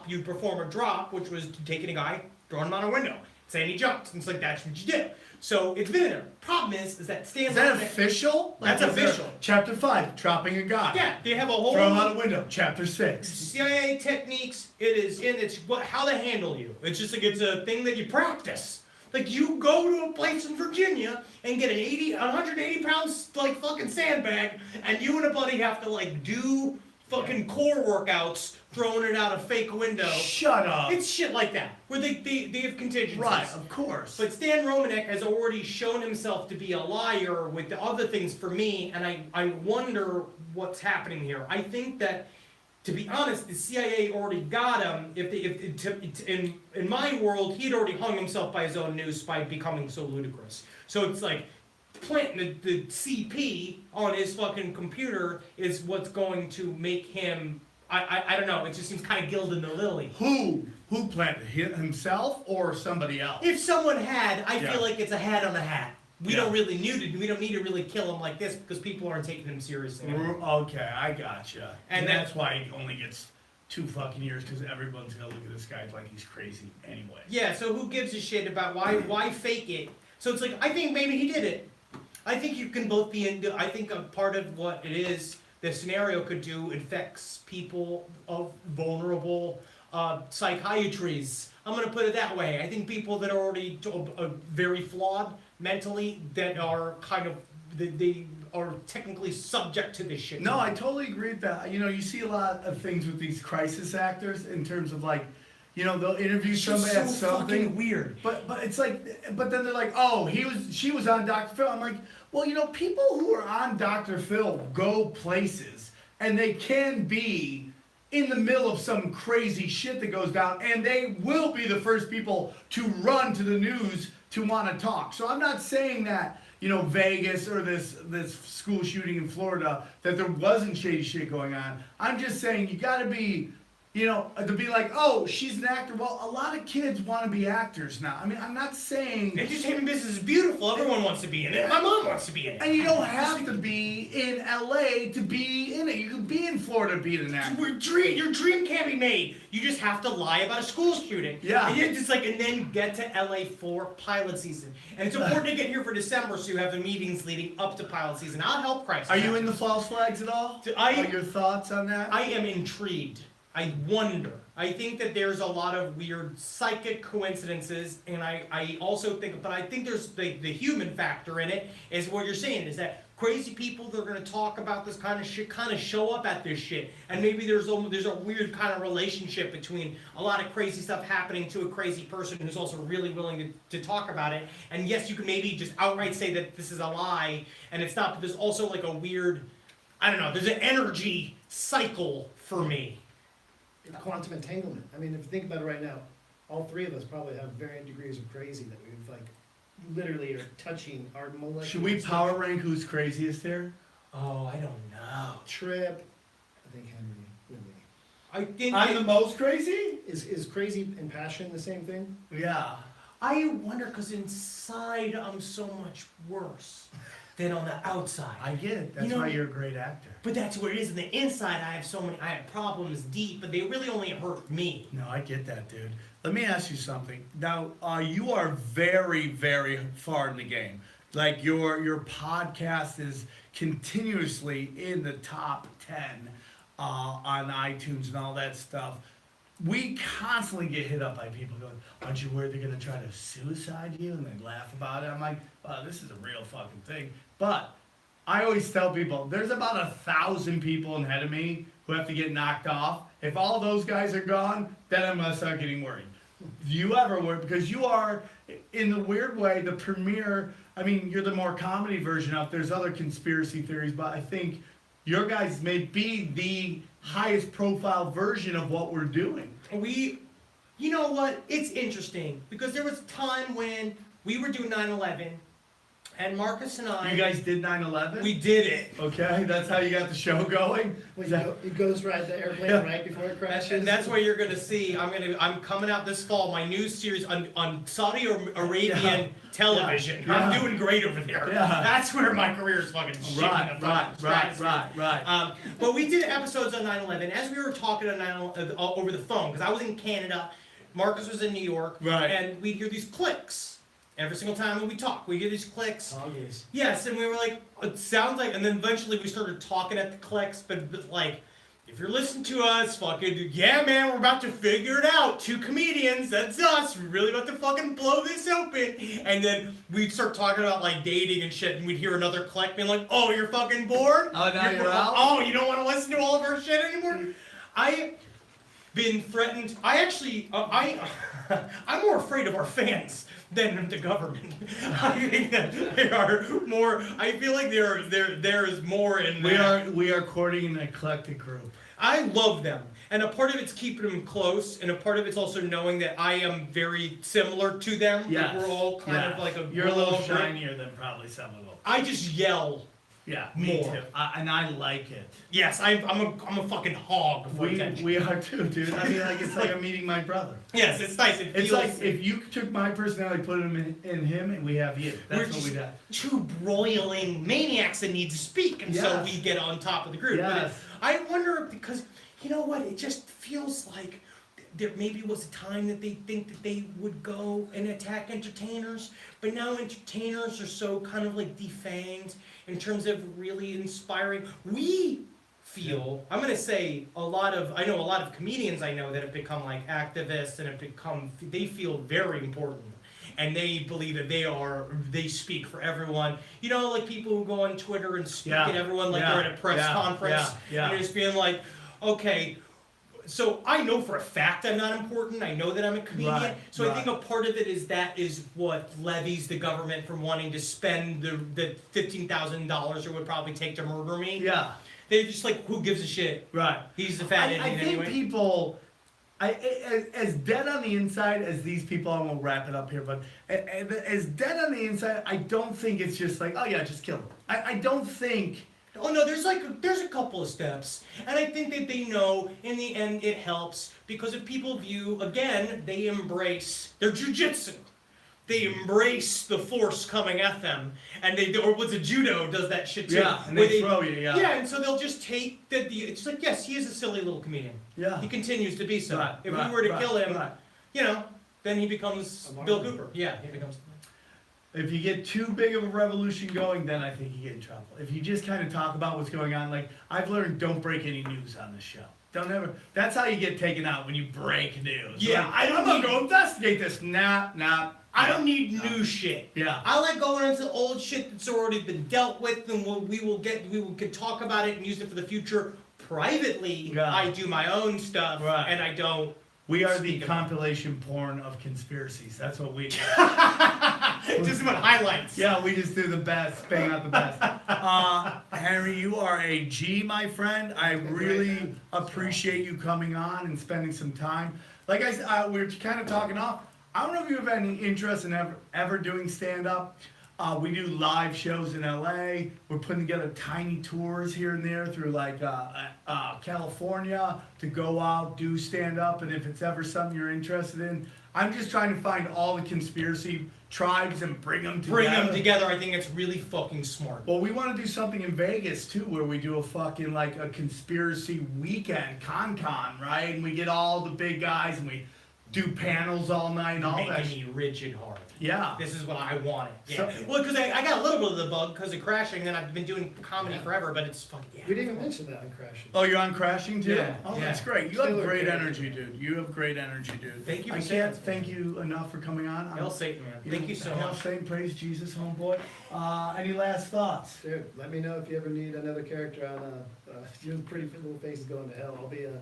you perform a drop, which was taking a guy, throwing him out a window, saying he jumped. And it's like, that's what you do. So it's been in there. Problem is that Stan
Is that
Romanek-
official?
That's
is there-
official.
Chapter 5, dropping a guy.
Yeah, they have a whole
Throw him out a window. Chapter 6.
CIA techniques. It's how they handle you. It's just like it's a thing that you practice. Like you go to a place in Virginia and get 180 pounds like fucking sandbag, and you and a buddy have to like do fucking core workouts, throwing it out a fake window.
Shut up.
It's shit like that, where they have contingencies.
Right, of course.
But Stan Romanek has already shown himself to be a liar with the other things for me, and I wonder what's happening here. I think that, to be honest, the CIA already got him. In my world, he'd already hung himself by his own noose by becoming so ludicrous. So it's like planting the CP on his fucking computer is what's going to make him. I don't know. It just seems kind of gilding the lily.
Who planted himself or somebody else?
If someone had, I
Yeah.
feel like it's a hat on a hat. We
Yeah.
don't need to really kill him like this because people aren't taking him seriously.
Okay, I gotcha.
And
And that's why he only gets 2 fucking years, because everyone's gonna look at this guy like he's crazy anyway.
Yeah, so who gives a shit about why fake it? So it's like, I think maybe he did it. I think you can both be into, I think a part of what it is, the scenario could do, infects people of vulnerable psychiatries. I'm gonna put it that way. I think people that are already very flawed mentally, that are kind of, they are technically subject to this shit.
No, I totally agree with that. You see a lot of things with these crisis actors in terms of like, they'll interview
It's just
somebody at
so
something.
fucking weird.
But it's like, but then they're like, oh, she was on Dr. Phil. I'm like, well, people who are on Dr. Phil go places, and they can be in the middle of some crazy shit that goes down, and they will be the first people to run to the news to want to talk. So I'm not saying that, you know, Vegas or this school shooting in Florida, that there wasn't shady shit going on. I'm just saying you got to be, you know, to be like, oh, she's an actor. Well, a lot of kids want to be actors now. I mean, I'm not saying...
Entertainment business is beautiful. Everyone wants to be in it. My mom wants to be in it.
And you don't have to be in LA to be in it. You can be in Florida to be an actor.
Your dream can't be made. You just have to lie about a school shooting.
Yeah.
And it's like, and then get to LA for pilot season. And it's important to get here for December so you have the meetings leading up to pilot season. I'll help Christ.
Are you in the false flags at all? Are your thoughts on that?
I am intrigued. I wonder. I think that there's a lot of weird psychic coincidences, and I also think, but I think there's the human factor in it, is what you're saying, is that crazy people that are going to talk about this kind of shit kind of show up at this shit, and maybe there's a weird kind of relationship between a lot of crazy stuff happening to a crazy person who's also really willing to talk about it, and yes, you can maybe just outright say that this is a lie, and it's not, but there's also like a weird, I don't know, there's an energy cycle for me.
Quantum entanglement. I mean, if you think about it right now, all three of us probably have varying degrees of crazy that we've like literally are touching our molecular.
Should we
structure.
power rank who's craziest here?
Oh, I don't know.
Trip? I think Henry. Really.
I think
I'm the most crazy?
Is crazy and passion the same thing?
Yeah.
I wonder because inside I'm so much worse than on the outside.
I get it. That's
You know-
why you're a great actor.
But that's what it is. In the inside, I have problems deep, but they really only hurt me.
No, I get that, dude. Let me ask you something. Now, you are very, very far in the game. Like your podcast is continuously in the top 10 on iTunes and all that stuff. We constantly get hit up by people going, aren't you worried they're going to try to suicide you? And they laugh about it. I'm like, this is a real fucking thing. But I always tell people, there's about 1,000 people ahead of me who have to get knocked off. If all those guys are gone, then I'm going to start getting worried. Do you ever worry? Because you are, in the weird way, the premier, I mean, you're the more comedy version of, there's other conspiracy theories, but I think your guys may be the highest profile version of what we're doing.
You know what? It's interesting because there was a time when we were doing 9/11, and Marcus and I.
You guys did 9/11?
We did it.
Okay, that's how you got the show going?
Well,
Is that-
you ghost ride the airplane
Yeah.
right before it crashes.
And that's where you're gonna see. I'm coming out this fall. My new series on Saudi Arabian
Yeah.
television.
Yeah.
I'm doing great over there.
Yeah.
That's where my career is fucking shooting the fucking stratosphere.
Right.
But we did episodes on 9/11 as we were talking on over the phone because I was in Canada, Marcus was in New York,
Right.
and we'd hear these clicks every single time that we talk. We hear these clicks.
Obvious.
Yes, and we were like, it sounds like, and then eventually we started talking at the clicks, but like, if you're listening to us, fucking, yeah, man, we're about to figure it out. Two comedians, that's us. We're really about to fucking blow this open. And then we'd start talking about like dating and shit, and we'd hear another click being like, oh, you're fucking bored?
Oh, now you're out?
Oh, you don't want to listen to all of our shit anymore? I've been threatened. I actually, I'm more afraid of our fans than the government. I think that they are more. I feel like there is more in that.
We are courting an eclectic group.
I love them, and a part of it's keeping them close, and a part of it's also knowing that I am very similar to them.
Yes.
We're all kind of like a.
You're a little
group.
shinier than probably some of them.
I just yell.
Yeah, me
More.
too. And I like it.
Yes, I'm a fucking hog for attention.
We are too, dude. I mean, like it's like I'm meeting my brother.
Yes, it's nice. It
It's
feels
like if you took my personality, put him in him, and we have you. That's
we're
what
just
we got.
two broiling maniacs that need to speak, and so
Yes.
we get on top of the group. But
Yes.
I wonder because you know what? It just feels like there maybe was a time that they think that they would go and attack entertainers, but now entertainers are so kind of like defanged in terms of really inspiring. We feel, I'm gonna say I know a lot of comedians I know that have become like activists and they feel very important. And they believe that they speak for everyone. You know, like people who go on Twitter and speak
Yeah.
at everyone like
Yeah.
they're at a press
Yeah.
conference.
Yeah.
And just being like, okay, so I know for a fact I'm not important. I know that I'm a comedian.
Right,
So I
right.
think a part of it is what levies the government from wanting to spend the $15,000 it would probably take to murder me.
Yeah.
They're just like, who gives a shit?
Right.
He's the fat
I
Indian
think
anyway.
people, as dead on the inside as these people, I'm gonna wrap it up here, but as dead on the inside, I don't think it's just like, oh yeah, just kill them. I don't think.
Oh no, there's a couple of steps, and I think that they know in the end it helps because if people view again, they embrace their jujitsu. They embrace the force coming at them, and or what's a judo does that shit too.
Yeah, and
where
they throw you, yeah.
Yeah, and so they'll just take it's like yes, he is a silly little comedian.
Yeah.
He continues to be so.
Right,
If
right,
we were to
right,
kill him,
right.
you know, then he becomes
A
Bill
Marvel.
Cooper. Yeah, he becomes.
If you get too big of a revolution going, then I think you get in trouble. If you just kind of talk about what's going on, like I've learned, don't break any news on this show. Don't ever. That's how you get taken out, when you break news.
Yeah,
Like,
I don't
I'm gonna
need-
go investigate this. Nah.
I don't need new shit.
Yeah.
I like going into old shit that's already been dealt with, and we could talk about it and use it for the future. Privately,
Yeah.
I do my own stuff,
Right.
and I don't.
We are the
Speak about it.
compilation porn of conspiracies. That's what we do.
Just about highlights.
Yeah, we just do the best, bang out the best. Henry, you are a G, my friend. I really appreciate you coming on and spending some time. Like I said, we were kind of talking off. I don't know if you have any interest in ever doing stand-up. We do live shows in LA. We're putting together tiny tours here and there through like California to go out, do stand-up, and if it's ever something you're interested in, I'm just trying to find all the conspiracy tribes and bring them together.
Bring them together. I think it's really fucking smart.
Well, we want to do something in Vegas too, where we do a fucking like a conspiracy weekend, con, right? And we get all the big guys and we do panels all night and all that.
Making me rigid hard.
Yeah.
This is what I wanted. Yeah.
So-
Well, because I got a little bit of the bug because of Crashing, and I've been doing comedy forever, but it's fucking. Yeah.
We didn't even mention that on Crashing.
Oh, you're on Crashing too?
Yeah,
Oh,
yeah.
that's great. You have
Stellar
great
character.
energy, dude. You have great energy, dude.
Thank you for
I
saying
can't
that.
thank you enough for coming on.
Hail Satan, man. Thank you so
Hail
much.
Satan, praise Jesus, homeboy. Any last thoughts?
Dude, let me know if you ever need another character on your pretty little faces going to hell. I'll be a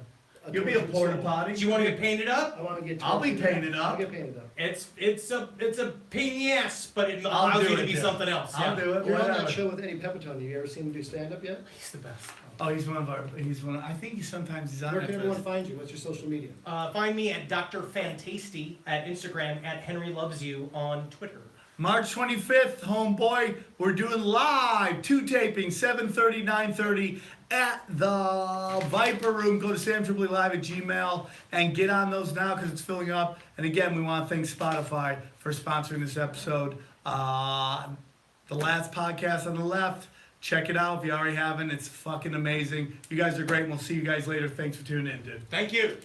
You'll be a
tortured
porta
soul.
potty.
Do you want to get painted up?
I want to get.
I'll be
tortured.
painted up.
I'll get painted up.
It's a pain in the ass, but it
I'll
allows
do
you to
it,
be
yeah.
something else.
I'll
Yeah.
do it.
You're on
whatever.
that show with Eddie Pepitone. You ever seen him do stand-up yet?
He's the best.
Oh, he's one of our. I think he's on
Where
that
can everyone
list.
find you? What's your social media?
Find me at Dr. Fantasty at Instagram, at Henry Loves You on Twitter.
March 25th, homeboy, we're doing live, 2 tapings, 7:30, 9:30 at the Viper Room. Go to samtriplylive@gmail and get on those now because it's filling up. And again, we want to thank Spotify for sponsoring this episode. The last podcast on the left, check it out if you already haven't. It's fucking amazing. You guys are great, and we'll see you guys later. Thanks for tuning in, dude.
Thank you.